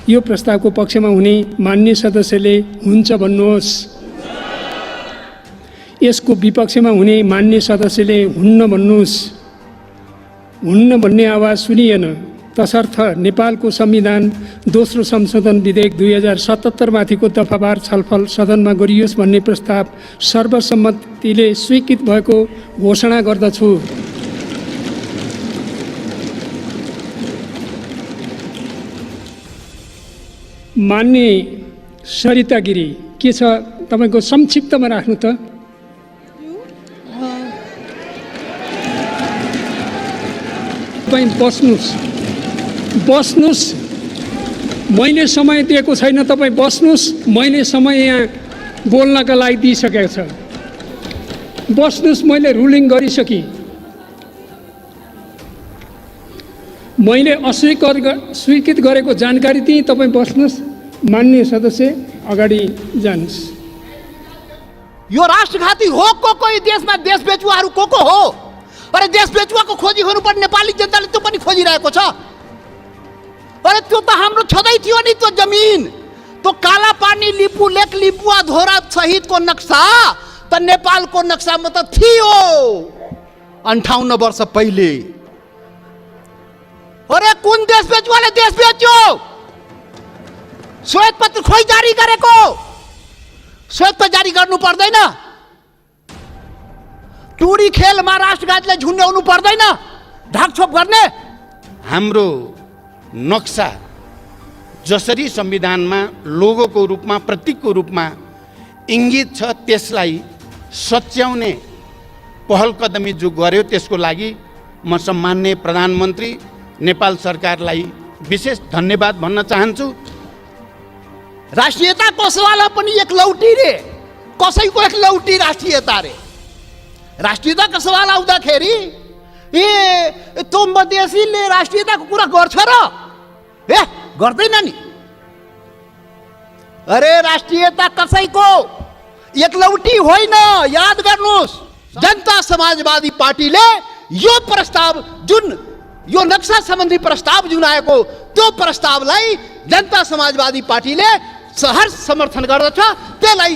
यो प्रस्तावको पक्षमा हुने मान्य सदस्यले हुन्छ भन्नुहोस्। यसको विपक्षमा हुने मान्य सदस्यले हुन्न भन्नुहोस्। हुन्न भन्ने आवाज सुनिएन। तसर्थ नेपालको संविधान दोस्रो संशोधन विधेयक 2077 माथिको दफावार छलफल सदनमा गरियोस् भन्ने प्रस्ताव सर्वसम्मतिले स्वीकृत भएको घोषणा गर्दछु। मान्य सरिता गिरी, के छ तपाईको संक्षिप्तमा राख्नु त। तपाईँ बस्नुस्। मैले समय दिएको छैन, तपाईँ बस्नुस्। मैले समय यहाँ बोल्नका लागि दिइसकेको छ। बस्नुस्, मैले रुलिङ गरिसकेँ। मैले स्वीकृत गरेको जानकारी दिएँ, तपाईँ बस्नुस्। मान्य सदस्य अगाडि जानुस्। यो राष्ट्रघाती हो को देशमा देश बेचुवाहरू को हो? अरे देश बेचुवाको खोजी गर्नुपर्ने नेपाली जनताले त्यो पनि खोजिरहेको छ। अरे त्यो त हाम्रो छँदै थियो नि, त्यो जमिन, त्यो काला पानी लिपु लेक लिपुवा धोरा सहितको नक्सा त नेपालको नक्सामा त थियो 58 वर्ष पहिले। अरे कुन देश बेचुवाले देश बेच्यो? श्वेतपत्र खोइ जारी गरेको? श्वेतपत्र जारी गर्नु पर्दैन? टुरी खेलमा राष्ट्रघातलाई झुन्ड्याउनु पर्दैन? ढाकछोप गर्ने? हाम्रो नक्सा जसरी संविधानमा लोगोको रूपमा, प्रतीकको रूपमा इङ्गित छ, त्यसलाई सच्याउने पहल कदमी जो गर्यो, त्यसको लागि म सम्माननीय प्रधानमन्त्री नेपाल सरकारलाई विशेष धन्यवाद भन्न चाहन्छु। राष्ट्रियताको सवाल पनि एक लौटी रे, कसैको एक लौटी राष्ट्रियता रे। राष्ट्रियताको सवाल आउँदाखेरि त्यो मधेसीले राष्ट्रियताको कुरा गर्छ र? गर्दैन नि। अरे राष्ट्रियता कसैको एक लौटी होइन, याद गर्नुहोस्। जनता समाजवादी पार्टीले यो प्रस्ताव जुन यो नक्सा सम्बन्धी प्रस्ताव जुन आएको, त्यो प्रस्तावलाई जनता समाजवादी पार्टीले सहर्ष समर्थन गर्दछ। त्यसलाई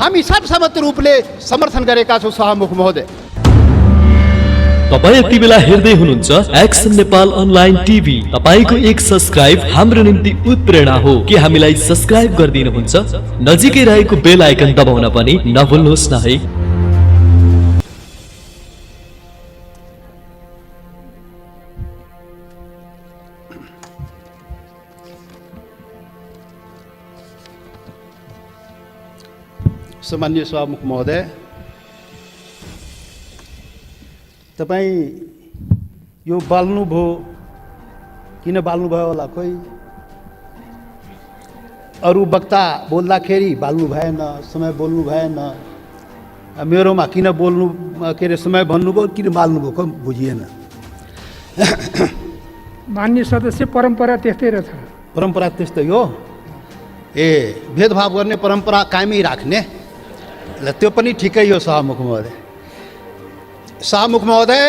हामी सर्वसम्मत रूपले समर्थन गरेका छौँ। सभामुख महोदय, तपाईँ यति बेला हेर्दै हुनुहुन्छ एक्सन नेपाल अनलाइन टिभी। तपाईको एक सब्स्क्राइब हाम्रो निम्ति उत्प्रेरणा हो। के हामीलाई सब्स्क्राइब गरिदिनुहुन्छ? नजिकै रहेको बेल आइकन दबाउन पनि नभुल्नुहोस् न है। सम्माननीय सभामुख महोदय, तपाईँ यो बाल्नुभयो, किन बाल्नुभयो होला? खोइ अरू वक्ता बोल्दाखेरि बाल्नु भएन, समय बोल्नु भएन। मेरोमा किन बोल्नु, के अरे समय भन्नुभयो, किन बाल्नुभयो, कम बुझिएन। मान्य सदस्य, परम्परा त्यस्तै रहेछ। परम्परा त्यस्तै हो। भेदभाव गर्ने परम्परा कायमै राख्ने, त्यो पनि ठिकै हो। सभामुख महोदय, सभामुख महोदय,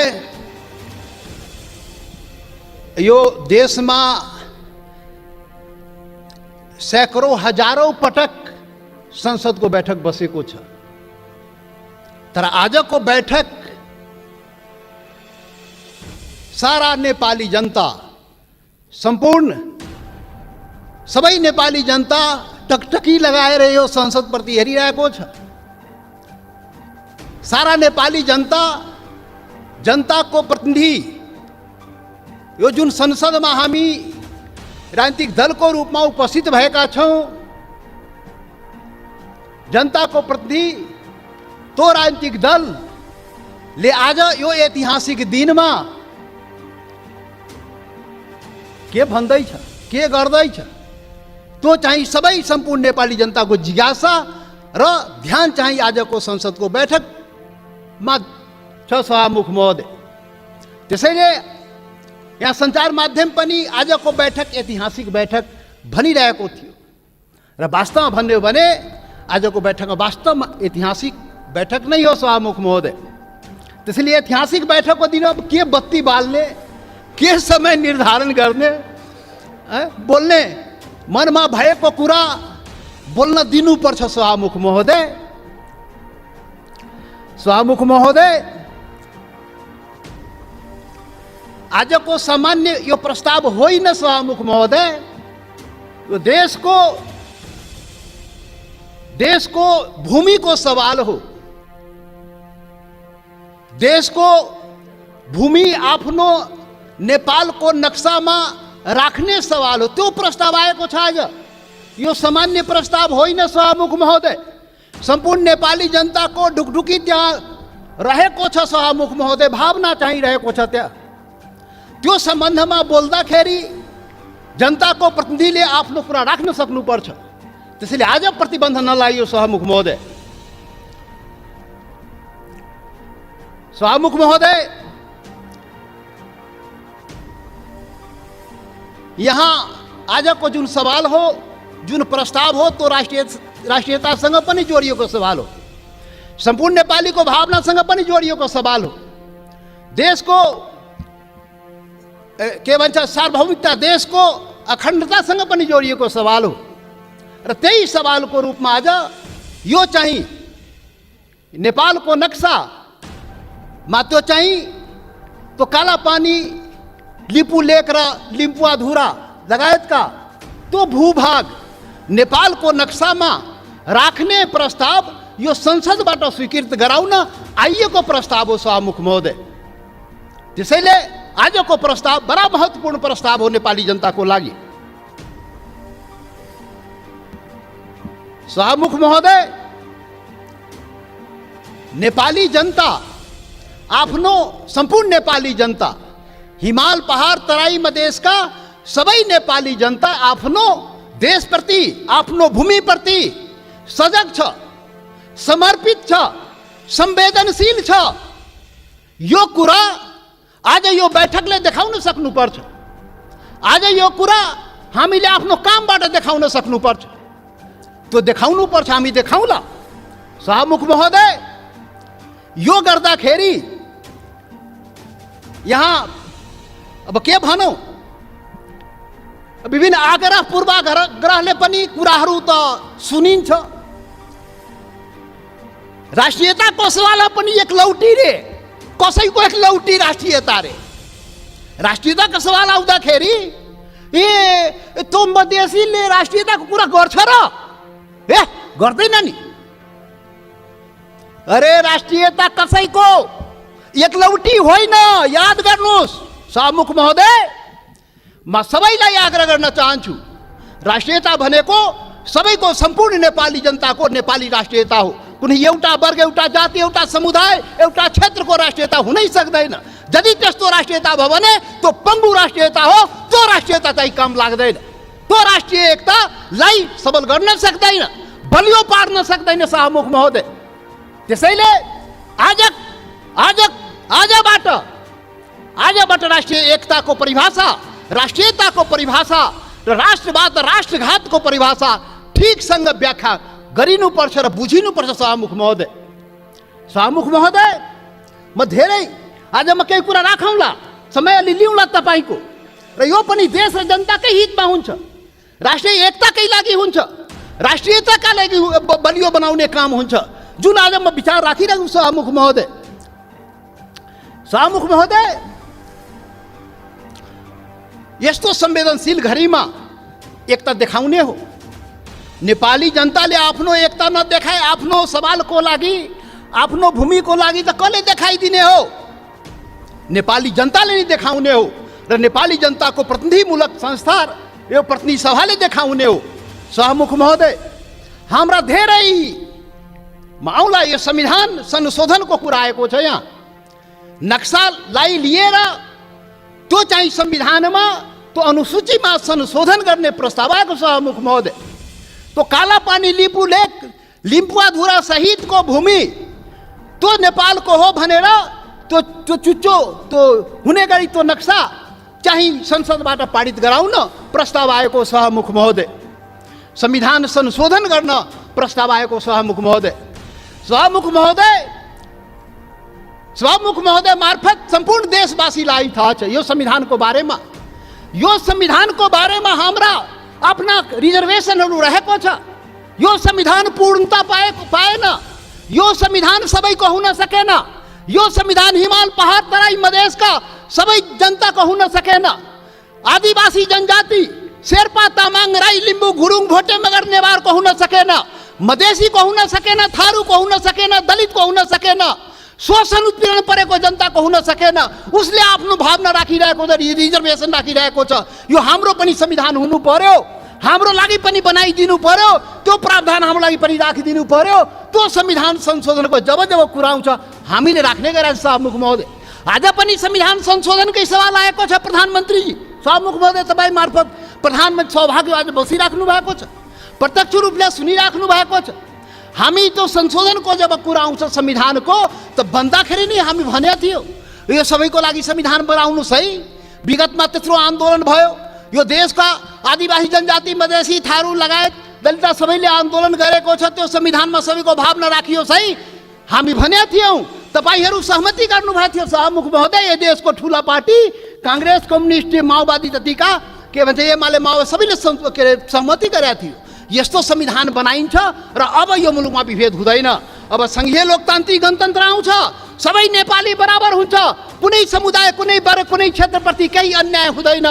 यो देशमा सैकड़ों हजारौं पटक संसदको बैठक बसेको छ, तर आजको बैठक सारा नेपाली जनता, सम्पूर्ण सबै नेपाली जनता टकटकी लगाएर यो संसदप्रति हेरिरहेको छ। सारा नेपाली जनताको प्रतिनिधि यो जुन संसदमा हामी राजनीतिक दलको रूपमा उपस्थित भएका छौँ, जनताको प्रतिनिधि त्यो राजनीतिक दलले आज यो ऐतिहासिक दिनमा के भन्दैछ, के गर्दैछ, त्यो चाहिँ सबै सम्पूर्ण नेपाली जनताको जिज्ञासा र ध्यान चाहिँ आजको संसदको बैठकमा छ। सभामुख महोदय, त्यसैले यहाँ सञ्चार माध्यम पनि आजको बैठक ऐतिहासिक बैठक भनिरहेको थियो र वास्तवमा भन्यो भने आजको बैठकमा वास्तवमा ऐतिहासिक बैठक नै हो। सभामुख महोदय, त्यसैले ऐतिहासिक बैठकको दिन के बत्ती बाल्ने, के समय निर्धारण गर्ने, बोल्ने मनमा भएको कुरा बोल्न दिनुपर्छ सभामुख महोदय। सभामुख महोदय, आजको सामान्य यो प्रस्ताव होइन सभामुख महोदय, यो देशको भूमिको सवाल हो। देशको भूमि आफ्नो नेपालको नक्सामा राख्ने सवाल हो, त्यो प्रस्ताव आएको छ आज। यो सामान्य प्रस्ताव होइन सभामुख महोदय। सम्पूर्ण नेपाली जनताको ढुकढुकी त्यहाँ रहेको छ सभामुख महोदय, भावना चाहिँ रहेको छ त्यहाँ। त्यो सम्बन्धमा बोल्दाखेरि जनताको प्रतिनिधिले आफ्नो कुरा राख्न सक्नुपर्छ। त्यसैले आज प्रतिबन्ध नलागियो सभामुख महोदय। सभामुख महोदय, यहाँ आजको जुन सवाल हो, जुन प्रस्ताव हो, तो राष्ट्रियतासँग पनि जोडिएको सवाल हो, सम्पूर्ण नेपालीको भावनासँग पनि जोडिएको सवाल हो, देशको के भन्छ सार्वभौमिकता, देशको अखण्डतासँग पनि जोडिएको सवाल हो। र त्यही सवालको रूपमा आज यो चाहिँ नेपालको नक्सामा त्यो चाहिँ त्यो कालापानी, लिपु लेक र लिम्पुवाधुरा लगायतका त्यो भूभाग नेपालको नक्सामा राख्ने प्रस्ताव यो संसदबाट स्वीकृत गराउन आइएको प्रस्ताव हो सभामुख महोदय। त्यसैले आजको प्रस्ताव बडा महत्त्वपूर्ण प्रस्ताव हो नेपाली जनताको लागि। सभामुख महोदय, नेपाली जनता आफ्नो सम्पूर्ण नेपाली जनता, हिमाल पहाड तराई मधेसका सबै नेपाली जनता आफ्नो देशप्रति, आफ्नो भूमिप्रति सजग छ, समर्पित छ, संवेदनशील छ। यो कुरा आज यो बैठकले देखाउन सक्नुपर्छ। आज यो कुरा हामीले आफ्नो कामबाट देखाउन सक्नुपर्छ। त्यो देखाउनुपर्छ, हामी देखाउला। सभामुख महोदय, यो गर्दाखेरि यहाँ अब के भनौँ, विभिन्न आग्रह पूर्वाग्रहले पनि कुराहरू त सुनिन्छ। राष्ट्रियताको सवाल पनि एक लौटी रे, कसैको एक लौटी राष्ट्रियता रे। राष्ट्रियताको सवाल आउँदाखेरि त्यो मधेसीले राष्ट्रियताको कुरा गर्छ र? गर्दैन नि। अरे राष्ट्रियता कसैको एक लौटी होइन, याद गर्नुहोस् सभामुख महोदय। म सबैलाई आग्रह गर्न चाहन्छु, राष्ट्रियता भनेको सबैको, सम्पूर्ण नेपाली जनताको नेपाली राष्ट्रियता हो। कुनै एउटा वर्ग, एउटा जाति, एउटा समुदाय, एउटा क्षेत्रको राष्ट्रियता हुनै सक्दैन। यदि त्यस्तो राष्ट्रियता भयो भने त्यो पङ्गु राष्ट्रियता हो। त्यो राष्ट्रियता चाहिँ काम लाग्दैन। त्यो राष्ट्रिय एकतालाई सबल गर्न सक्दैन, बलियो पार्न सक्दैन सभामुख महोदय। त्यसैले आजबाट राष्ट्रिय एकताको परिभाषा, राष्ट्रियताको परिभाषा र राष्ट्रवाद, राष्ट्रघातको परिभाषा ठिकसँग व्याख्या गरिनुपर्छ र बुझिनुपर्छ सभामुख महोदय। सभामुख महोदय, म धेरै आज म केही कुरा राखौँला, समय अलि लिउँला तपाईँको, र यो पनि देश र जनताकै हितमा हुन्छ, राष्ट्रिय एकताकै लागि हुन्छ, राष्ट्रियताका लागि बलियो बनाउने काम हुन्छ, जुन आज म विचार राखिरहेको छु सभामुख महोदय। सभामुख महोदय, यस्तो संवेदनशील घडीमा एकता देखाउने हो। नेपाली जनताले आफ्नो एकता नदेखाए आफ्नो सवालको लागि, आफ्नो भूमिको लागि त कसले देखाइदिने हो? नेपाली जनताले नै देखाउने हो र नेपाली जनताको प्रतिनिधिमूलक संस्था, यो प्रतिनिधि सभाले देखाउने हो। सभामुख महोदय, हाम्रा धेरै आउला यो संविधान संशोधनको कुरा आएको छ। यहाँ नक्सालाई लिएर त्यो चाहिँ संविधानमा, त्यो अनुसूचीमा संशोधन गर्ने प्रस्ताव आएको सभामुख महोदय। तो कालापानी, लिपु लेक, लिम्पुवाधुरा सहितको भूमि त्यो नेपालको हो भनेर त्यो चुच्चो त्यो हुने गरी त्यो नक्सा चाहिँ संसदबाट पारित गराउन प्रस्ताव आएको सभामुख महोदय। संविधान संशोधन गर्न प्रस्ताव आएको सभामुख महोदय। सभामुख महोदय मार्फत सम्पूर्ण देशवासीलाई थाहा छ यो संविधानको बारेमा। यो संविधानको बारेमा हाम्रा आफ्ना रिजर्भेसनहरू रहेको छ। यो संविधान पूर्णता पाएन। यो संविधान सबैको हुन सकेन। यो संविधान हिमाल पहाड तराई मधेसका सबै जनताको हुन सकेन। आदिवासी जनजाति शेर्पा तामाङ राई लिम्बू गुरुङ भोटे मगर नेवारको हुन सकेन। मधेसीको हुन सकेन, थारूको हुन सकेन, दलितको हुन सकेन, शोषण उत्पीडन परेको जनताको हुन सकेन। उसले आफ्नो भावना राखिरहेको छ, रिजर्भेसन राखिरहेको छ। यो हाम्रो पनि संविधान हुनु पर्यो, हाम्रो लागि पनि बनाइदिनु पर्यो, त्यो प्रावधान हाम्रो लागि पनि राखिदिनु पर्यो। त्यो संविधान संशोधनको जब जब कुरा आउँछ हामीले राख्ने गरेका सभामुख महोदय। आज पनि संविधान संशोधनकै सवाल आएको छ प्रधानमन्त्रीजी। सभामुख महोदय तपाईँ मार्फत प्रधानमन्त्री सौभाग्य आज बसिराख्नु भएको छ, प्रत्यक्ष रूपले सुनिराख्नु भएको छ। हामी त्यो संशोधनको जब कुरा आउँछ संविधानको त भन्दाखेरि नि हामी भनेको थियो यो सबैको लागि संविधान बनाउनुहोस् है। विगतमा त्यत्रो आन्दोलन भयो, यो देशका आदिवासी जनजाति मधेसी थारू लगायत दलित सबैले आन्दोलन गरेको छ। त्यो संविधानमा सबैको भावना राखियोस् है हामी भनेका थियौँ। तपाईहरू सहमति गर्नुभएको थियो सभामुख महोदय। यो देशको ठुला पार्टी काङ्ग्रेस, कम्युनिस्ट, माओवादी जतिका के भन्छ एमाले माओवादी सबैले सहमति गरेका थियो। यस्तो संविधान बनाइन्छ र अब यो मुलुकमा विभेद हुँदैन। अब संघीय लोकतान्त्रिक गणतन्त्र आउँछ, सबै नेपाली बराबर हुन्छ, कुनै समुदाय कुनै वर्ग कुनै क्षेत्रप्रति केही अन्याय हुँदैन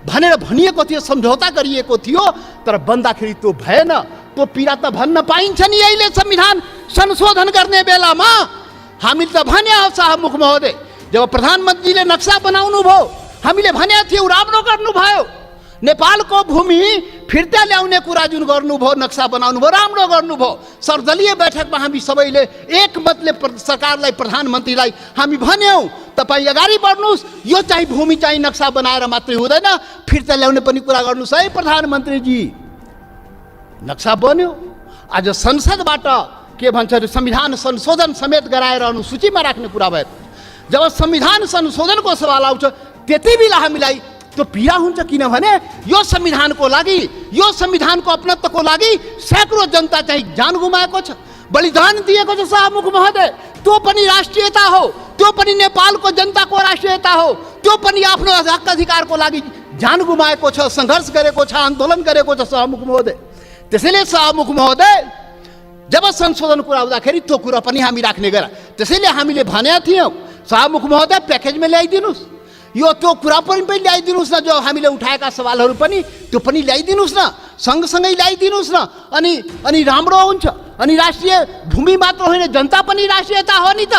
भनेर भनिएको थियो, सम्झौता गरिएको थियो। तर बन्दाखेरि त्यो भएन। त्यो पीडा त भन्न पाइन्छ नि अहिले संविधान संशोधन गर्ने बेलामा। हामीले त भने हो सभामुख महोदय, जब प्रधानमन्त्रीले नक्सा बनाउनु भयो हामीले भनेको थियौँ राम्रो गर्नुभयो। नेपालको भूमि फिर्ता ल्याउने कुरा जुन गर्नुभयो, नक्सा बनाउनु भयो, राम्रो गर्नुभयो। सर्वदलीय बैठकमा हामी सबैले एकमतले सरकारलाई प्रधानमन्त्रीलाई हामी भन्यौँ तपाईँ अगाडि बढ्नुहोस्, यो चाहिँ भूमि चाहिँ नक्सा बनाएर मात्रै हुँदैन, फिर्ता ल्याउने पनि कुरा गर्नुहोस् है प्रधानमन्त्रीजी। नक्सा बन्यो। आज संसदबाट के भन्छ संविधान संशोधन समेत गराएर अनुसूचीमा राख्ने कुरा भयो। जब संविधान संशोधनको सवाल आउँछ त्यति बेला हामीलाई त्यो पीडा हुन्छ, किनभने यो संविधानको लागि, यो संविधानको अपनत्वको लागि सैकड़ों जनता चाहिँ जान गुमाएको छ, बलिदान दिएको छ सभामुख महोदय। त्यो पनि राष्ट्रियता हो, त्यो पनि नेपालको जनताको राष्ट्रियता हो, त्यो पनि आफ्नो हक अधिकारको लागि जान गुमाएको छ, सङ्घर्ष गरेको छ, आन्दोलन गरेको छ सभामुख महोदय। त्यसैले सभामुख महोदय जब संशोधन कुरा आउँदाखेरि त्यो कुरा पनि हामी राख्ने गरा। त्यसैले हामीले भनेका थियौँ सभामुख महोदय प्याकेजमा ल्याइदिनुहोस्, यो त्यो कुरा पनि ल्याइदिनुहोस् न, जो हामीले उठाएका सवालहरू पनि त्यो पनि ल्याइदिनुहोस् न, सँगसँगै ल्याइदिनुहोस् न। अनि राम्रो हुन्छ। अनि राष्ट्रिय भूमि मात्र होइन, जनता पनि राष्ट्रियता हो नि त।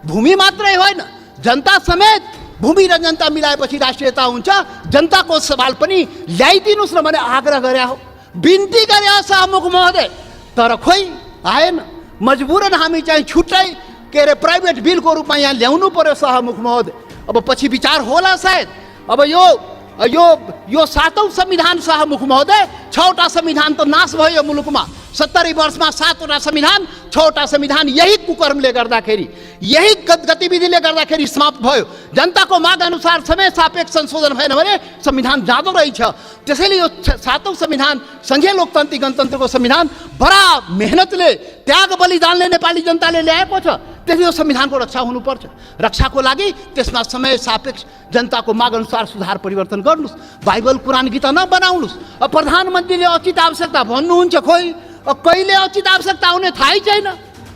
भूमि मात्रै होइन, जनता समेत, भूमि र जनता मिलाएपछि राष्ट्रियता हुन्छ। जनताको सवाल पनि ल्याइदिनुहोस् न भने आग्रह गरे हो, बिन्ती गरे हो सभामुख महोदय। तर खोइ आएन। मजबुरन हामी चाहिँ छुट्टै के अरे प्राइभेट बिलको रूपमा यहाँ ल्याउनु पर्यो सभामुख महोदय। अब पछि विचार होला सायद। अब यो सातौं संविधान सभामुख महोदय, 6वटा संविधान त नाश भयो मुलुकमा। 70 वर्षमा 7वटा संविधान, 6वटा संविधान यही कुकर्मले गर्दाखेरि, यही गतिविधिले गर्दाखेरि समाप्त भयो। जनताको माग अनुसार समय सापेक्ष संशोधन भएन भने संविधान जाँदो रहेछ। त्यसैले यो 7औं संविधान संघीय लोकतान्त्रिक गणतन्त्रको संविधान बडा मेहनतले, त्याग बलिदानले नेपाली जनताले ल्याएको छ। त्यसले यो संविधानको रक्षा हुनुपर्छ। रक्षाको लागि त्यसमा समय सापेक्ष जनताको माग अनुसार सुधार परिवर्तन गर्नुहोस्। बाइबल कुरान गीता नबनाउनुहोस्। अब प्रधानमन्त्रीले उचित आवश्यकता भन्नुहुन्छ, खोइ कहिले उचित आवश्यकता आउने थाहै छैन।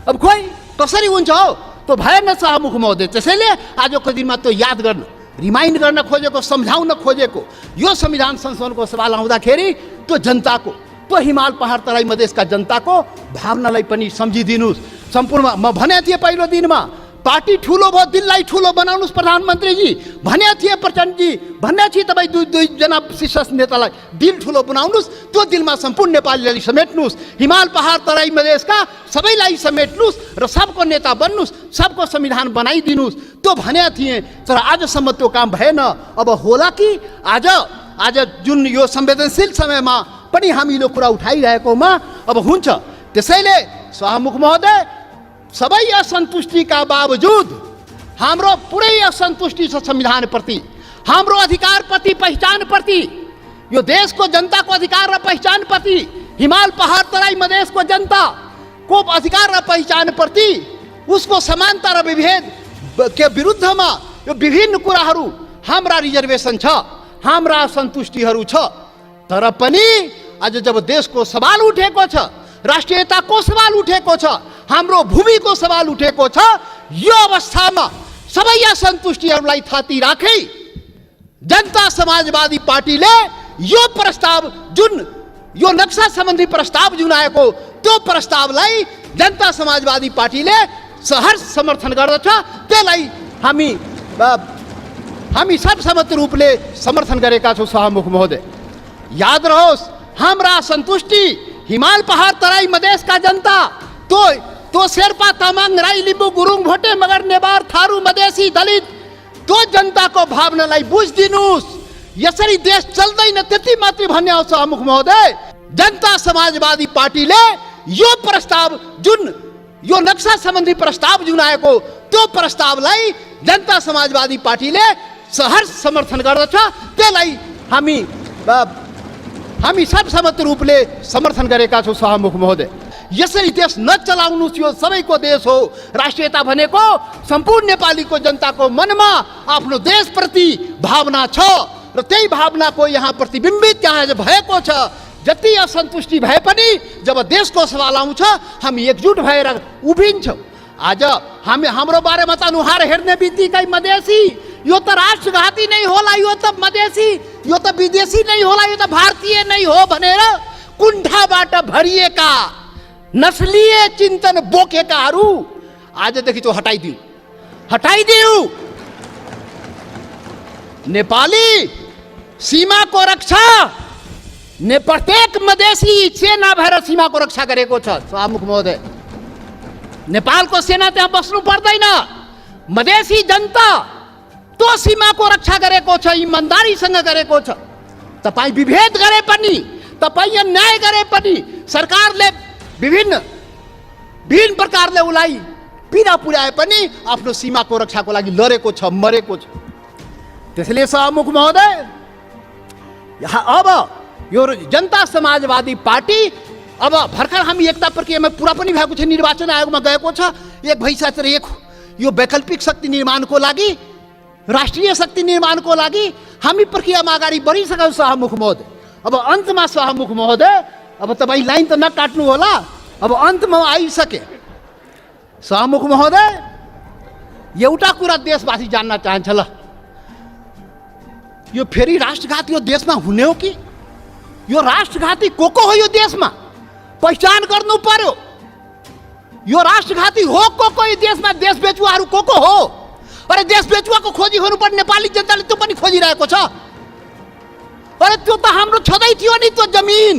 अब खोइ कसरी हुन्छ हो, त्यो भएन सभामुख महोदय। त्यसैले आजको दिनमा त्यो याद गर्न, रिमाइन्ड गर्न खोजेको, सम्झाउन खोजेको यो संविधान संशोधनको सवाल आउँदाखेरि त्यो जनताको, त्यो हिमाल पहाड तराई मधेसका जनताको भावनालाई पनि सम्झिदिनुहोस्। सम्पूर्ण म भनेको थिएँ पहिलो दिनमा, पार्टी ठुलो भयो, दिललाई ठुलो बनाउनुहोस् प्रधानमन्त्रीजी भनेको थिएँ। प्रचण्डजी भनेको थिएँ तपाईँ दुईजना शीर्ष नेतालाई दिल ठुलो बनाउनुहोस्। त्यो दिलमा सम्पूर्ण नेपालीलाई समेट्नुहोस्, हिमाल पहाड तराई मधेसका सबैलाई समेट्नुहोस् र सबको नेता बन्नुहोस्, सबको संविधान बनाइदिनुहोस्। त्यो भनेको थिएँ। तर आजसम्म त्यो काम भएन। अब होला कि आज जुन यो संवेदनशील समयमा पनि हामीले कुरा उठाइरहेकोमा अब हुन्छ। त्यसैले सभामुख महोदय, सबै असन्तुष्टिका बावजुद हाम्रो पुरै असन्तुष्टि छ संविधानप्रति, हाम्रो अधिकारप्रति, पहिचानप्रति, यो देशको जनताको अधिकार र पहिचानप्रति, हिमाल पहाड तराई मधेसको जनताको अधिकार र पहिचानप्रति, उसको समानता र विभेद के विरुद्धमा यो विभिन्न कुराहरू हाम्रा रिजर्भेसन छ, हाम्रा असन्तुष्टिहरू छ। तर पनि आज जब देशको सवाल उठेको छ, राष्ट्रियताको सवाल उठेको छ, हाम्रो भूमिको सवाल उठेको छ, यो अवस्थामा सबै असन्तुष्टिहरूलाई थाती राखी जनता समाजवादी पार्टीले यो प्रस्ताव जुन यो नक्सा सम्बन्धी प्रस्ताव जुन आएको त्यो प्रस्तावलाई जनता समाजवादी पार्टीले सहर्ष समर्थन गर्दछ। त्यसलाई हामी सर्वसम्मत रूपले समर्थन गरेका छौँ। सभामुख महोदय, याद रहोस्, हाम्रा सन्तुष्टि हिमाल पहाड तराई मधेसका जनता, तो शेर्पा तामाङ राई लिम्बू गुरुङ भोटे मगर नेवार थारू मधेसी दलित, त्यो जनताको भावनालाई बुझिदिनुहोस्। यसरी देश चल्दैन त्यति मात्रै भन्ने हो। सभामुख महोदय, जनता समाजवादी पार्टीले यो प्रस्ताव जुन यो नक्सा सम्बन्धी प्रस्ताव जुन आएको त्यो प्रस्तावलाई जनता समाजवादी पार्टीले सहर्ष समर्थन गर्दछ। त्यसलाई हामी सर्वसम्मत रूपले समर्थन गरेका छौँ। सभामुख महोदय, यसरी देश नचलाउनुहोस्, यो सबैको देश हो। राष्ट्रियता भनेको सम्पूर्ण नेपालीको जनताको मनमा आफ्नो देशप्रति भावना छ र त्यही भावनाको यहाँ प्रतिबिम्बित यहाँ भएको छ। जति असन्तुष्टि भए पनि जब देशको सवाल आउँछ हामी एकजुट भएर उभिन्छौँ। आज हाम्रो बारेमा त अनुहार हेर्ने बित्तिकै मधेसी यो त राष्ट्रघाती नै होला, यो त मधेसी, यो त विदेशी नै होला, यो त भारतीय नै हो भनेर कुण्ठाबाट भरिएका नस्लीय चिन्तन बोकेकाहरू आजदेखि त्यो हटाइदिऊ। नेपाली सीमाको रक्षा प्रत्येक मधेसी सेना भएर सीमाको रक्षा गरेको छ। सभामुख महोदय, नेपालको सेना त्यहाँ बस्नु पर्दैन। मधेसी जनता त्यो सीमाको रक्षा गरेको छ, इमान्दारीसँग गरेको छ। तपाईँ विभेद गरे पनि, तपाईँ अन्याय गरे पनि सरकारले विभिन्न प्रकारले उसलाई पीडा पुर्याए पनि आफ्नो सीमाको रक्षाको लागि लडेको छ, मरेको छ। त्यसैले सभामुख महोदय, अब यो जनता समाजवादी पार्टी अब भर्खर हामी एकता प्रक्रियामा पुरा पनि भएको छ, निर्वाचन आयोगमा गएको छ। एक भइसकेर एक यो वैकल्पिक शक्ति निर्माणको लागि, राष्ट्रिय शक्ति निर्माणको लागि हामी प्रक्रियामा अगाडि बढिसक्यौँ। सभामुख महोदय, अब अन्तमा सभामुख महोदय, अब तपाईँ लाइन त नकाट्नु होला, अब अन्तमा आइसके। सभामुख महोदय, एउटा कुरा देशवासी जान्न चाहन्छ, ल यो फेरि राष्ट्रघात यो देशमा हुने हो कि? यो राष्ट्रघाती को हो यो देशमा? पहिचान गर्नु पर्यो। यो राष्ट्रघाती हो को यो देशमा? देश बेचुवाहरू को हो? अरे देश बेचुवाको खोजी गर्नुपर्ने नेपाली जनताले त्यो पनि खोजिरहेको छ। अरे त्यो त हाम्रो छँदै थियो नि, त्यो जमिन,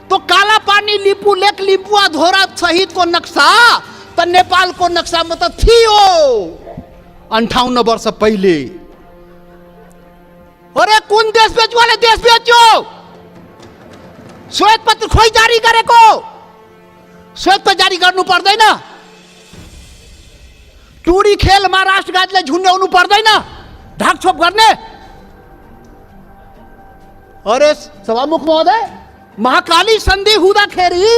त्यो काला पानी लिपु लेक लिम्पुवा धोरा सहितको नक्सा त नेपालको नक्सामा त थियो 58 वर्ष पहिले। अरे कुन देश बेचुवाले देश बेच्यो? श्वेत पत्र खोइ जारी गरेको? श्वेत पत्र जारी गर्नु पर्दैन? टुडी खेलमा राष्ट्रघातलाई झुन्ड्याउनु पर्दैन? ढाकछोप गर्ने? अरे सभामुख महोदय, महाकाली सन्धि हुँदाखेरि,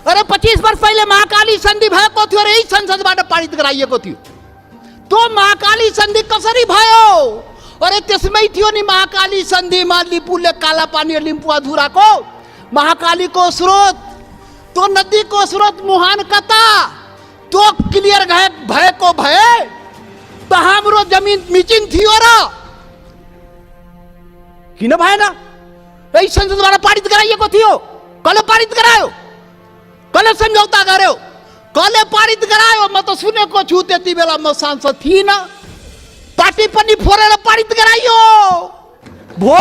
अरे 25 वर्ष पहिले महाकाली सन्धि भएको थियो र यही संसदबाट पारित गराइएको थियो। त्यो महाकाली सन्धि कसरी भयो? अरे त्यसमै थियो नि महाकाली सन्धिमा लिपुले काला पानी लिम्पुवा धुराको महाकालीको स्रोत, त्यो नदीको स्रोत मुहान कता, त्यो क्लियर भएको भए त हाम्रो जमिन मिचिन थियो र किन भएन? यही संसदबाट पारित गराइएको थियो। कसले पारित गरायो? कसले सम्झौता गर्यो? कसले पारित गरायो? म त सुनेको छु, त्यति बेला म सांसद थिइनँ। पार्टी पनि फोरेर पारित गराइयो भो।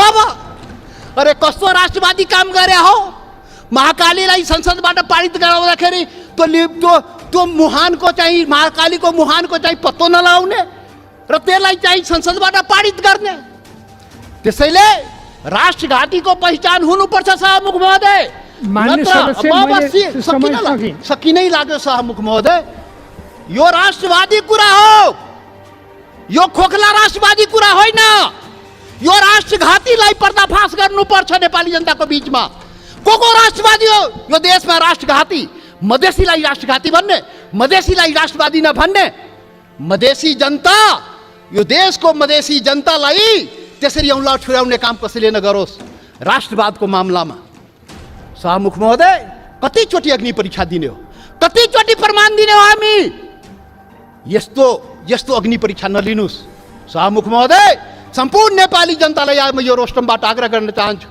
अरे कस्तो राष्ट्रवादी काम गरे हो? महाकालीलाई संसदबाट पारित गराउँदाखेरि त्यो मुहानको चाहिँ, महाकालीको मुहानको चाहिँ पत्तो नलाउने र त्यसलाई चाहिँ संसदबाट पारित गर्ने। त्यसैले राष्ट्रघातीको पहिचान हुनुपर्छ सभामुख महोदय। सकिनै लाग्यो सभामुख महोदय। यो राष्ट्रवादी कुरा हो, यो खोखला राष्ट्रवादी कुरा होइन। यो राष्ट्रघातीलाई पर्दाफास गर्नुपर्छ नेपाली जनताको बीचमा। को राष्ट्रवादी हो यो देशमा? राष्ट्रघाती। मधेसीलाई राष्ट्रघाती भन्ने, मधेसीलाई राष्ट्रवादी नभन्ने। मधेसी जनता, यो देशको मधेसी जनतालाई त्यसरी औँला ठुर्याउने काम कसैले नगरोस्। राष्ट्रवादको मामलामा सभामुख महोदय कतिचोटि अग्नि परीक्षा दिने हो, कतिचोटि प्रमाण दिने हो हामी? यस्तो अग्नि परीक्षा नलिनुहोस्। सभामुख महोदय, सम्पूर्ण नेपाली जनतालाई म यो रोस्टमबाट आग्रह गर्न चाहन्छु,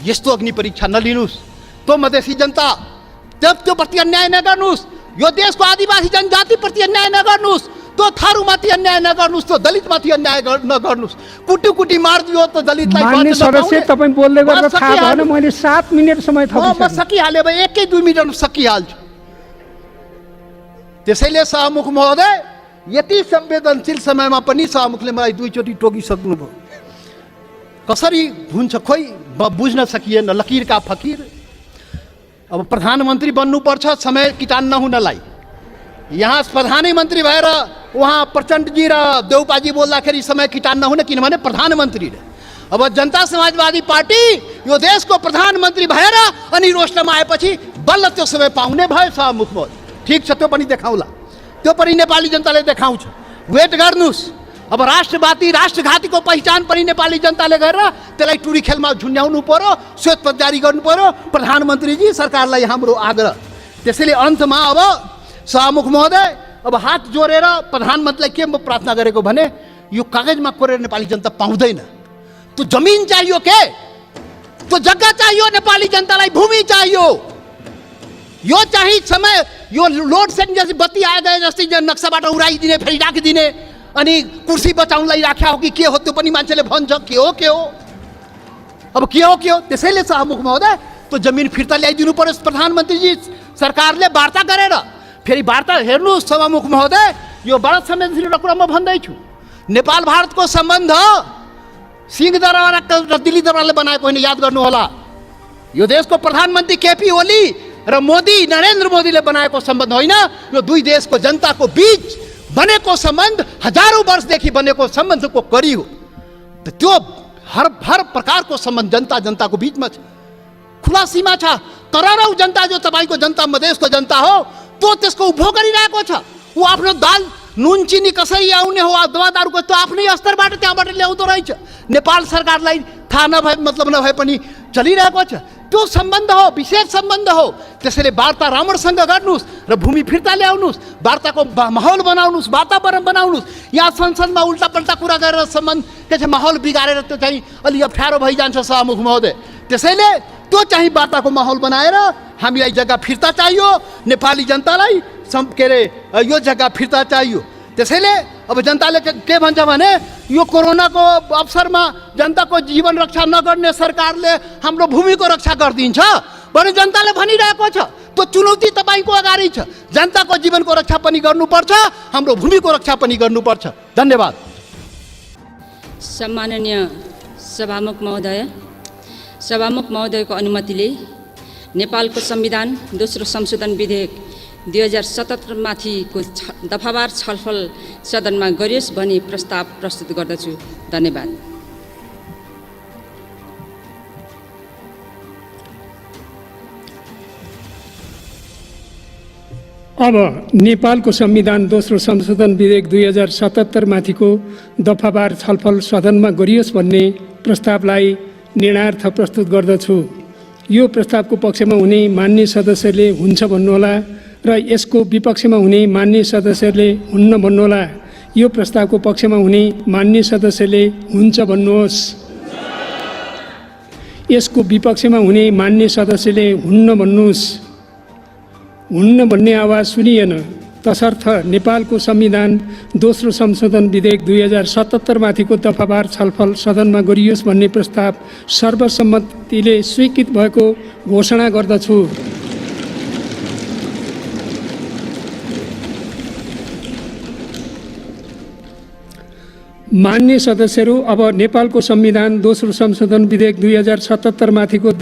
यस्तो अग्नि परीक्षा नलिनुहोस्। त्यो मधेसी जनता त्यो प्रति अन्याय नगर्नुहोस्, यो देशको आदिवासी जनजातिप्रति अन्याय नगर्नुहोस्, त्यो थारूमाथि अन्याय नगर्नुहोस्, त्यो दलितमाथि अन्याय नगर्नुहोस्। कुटी मारिदियो त दलितलाई। मान्य सदस्य, तपाईँ बोल्दै गर्दा थाहा भएन, मैले 7 मिनट समय म सकिहालेँ, 1-2 मिनटमा सकिहाल्छु। त्यसैले सभामुख महोदय, यति संवेदनशील समयमा पनि सभामुखले मलाई 2 चोटि टोकिसक्नुभयो। कसरी हुन्छ खोइ बुझ्न सकिएन। लकीरका फकीर। अब प्रधानमन्त्री बन्नुपर्छ समय किटान नहुनलाई। यहाँ प्रधानमन्त्री भएर उहाँ प्रचण्डजी र देउपाजी बोल्दाखेरि समय किटान नहुने, किनभने प्रधानमन्त्री रे। अब जनता समाजवादी पार्टी यो देशको प्रधानमन्त्री भएर अनि रोस्टरमा आएपछि बल्ल त्यो समय पाउने भयो सभामुख महोदय। ठिक छ, त्यो पनि देखाउँला, त्यो पनि नेपाली जनताले देखाउँछ। वेट गर्नुहोस्। अब राष्ट्रघातीको पहिचान पनि नेपाली जनताले गरेर त्यसलाई टुरी खेलमा झुन्ड्याउनु पर्यो, श्वेतपत्र जारी गर्नु पर्यो। प्रधानमन्त्रीजी, सरकारलाई हाम्रो आग्रह। त्यसैले अन्तमा अब सभामुख महोदय, अब हात जोडेर प्रधानमन्त्रीलाई के म प्रार्थना गरेको भने, यो कागजमा कोरेर नेपाली जनता पाउँदैन। त्यो जमिन चाहियो, के त्यो जग्गा चाहियो, नेपाली जनतालाई भूमि चाहियो। यो चाहिँ समय, यो लोड सेडिङ जस्तै बत्ती आए गए जस्तै नक्साबाट उडाइदिने, फेरि राखिदिने, अनि कुर्सी बचाउनलाई राख्या हो कि के हो, त्यो पनि मान्छेले भन्छ। के हो अब के हो। त्यसैले सभामुख महोदय, त्यो जमिन फिर्ता ल्याइदिनु पर्यो प्रधानमन्त्रीजी सरकारले वार्ता गरेर। फेरि वार्ता हेर्नुहोस् सभामुख महोदय, यो बडा संवेदनशील कुरा म भन्दैछु। नेपाल भारतको सम्बन्ध सिंहदरबार र दिल्ली दरबारले बनाएको होइन, याद गर्नुहोला। यो देशको प्रधानमन्त्री केपी ओली र नरेन्द्र मोदीले बनाएको सम्बन्ध होइन, यो दुई देशको जनताको बीच बनेको सम्बन्ध, हजारौं वर्षदेखि बनेको सम्बन्धको कडी हो। त्यो हर प्रकारको सम्बन्ध जनताको बीचमा छ, खुला सीमा छ। करोडौं जनता जो तपाईको जनता, मधेसको जनता हो, त्यो त्यसको उपभोग गरिरहेको छ। ऊ आफ्नो दाल नुन चिनी कसरी आउने हो, दवा दारूको त्यो आफ्नै स्तरबाट त्यहाँबाट ल्याउँदो रहेछ। नेपाल सरकारलाई थाहा नभए मतलब नभए पनि चलिरहेको छ। त्यो सम्बन्ध हो, विशेष सम्बन्ध हो। त्यसैले वार्ता राम्रोसँग गर्नुहोस् र भूमि फिर्ता ल्याउनुहोस्, वार्ताको माहौल बनाउनुहोस्, वातावरण बनाउनुहोस्। यहाँ संसदमा उल्टापल्टा कुरा गरेर सम्बन्ध के छ माहौल बिगारेर त्यो चाहिँ अलि अप्ठ्यारो भइजान्छ सभामुख महोदय। त्यसैले त्यो चाहिँ वार्ताको माहौल बनाएर हामीलाई जग्गा फिर्ता चाहियो, नेपाली जनतालाई के अरे यो जग्गा फिर्ता चाहियो। त्यसैले अब जनताले के भन्छ भने, यो कोरोनाको अवसरमा जनताको जीवन रक्षा नगर्ने सरकारले हाम्रो भूमिको रक्षा गरिदिन्छ भने जनताले भनिरहेको छ। त्यो चुनौती तपाईको अगाडि छ। जनताको जीवनको रक्षा पनि गर्नुपर्छ, हाम्रो भूमिको रक्षा पनि गर्नुपर्छ। धन्यवाद। सम्माननीय सभामुख महोदय, सभामुख महोदयको अनुमतिले नेपालको संविधान दोस्रो संशोधन विधेयक 2077 माथिको दफावार छलफल सदनमा गरियोस् भनी प्रस्ताव प्रस्तुत गर्दछु। धन्यवाद। अब नेपालको संविधान दोस्रो संशोधन विधेयक 2077 माथिको दफावार छलफल सदनमा गरियोस् भन्ने प्रस्तावलाई निर्णयार्थ प्रस्तुत गर्दछु। यो प्रस्तावको पक्षमा हुने मान्य सदस्यले हुन्छ भन्नुहोला र यसको विपक्षमा हुने मान्य सदस्यले हुन्न भन्नुहोला। यो प्रस्तावको पक्षमा हुने मान्य सदस्यले हुन्छ भन्नुहोस्। यसको विपक्षमा हुने मान्य सदस्यले हुन्न भन्नुहोस्। हुन्न भन्ने आवाज सुनिएन, तसर्थ नेपालको संविधान दोस्रो संशोधन विधेयक 2077 माथिको दफावार छलफल सदनमा गरियोस् भन्ने प्रस्ताव सर्वसम्मतिले स्वीकृत भएको घोषणा गर्दछु। मान्य सदस्यहरू, अब नेपालको संविधान दोस्रो संशोधन विधेयक 2077 माथिको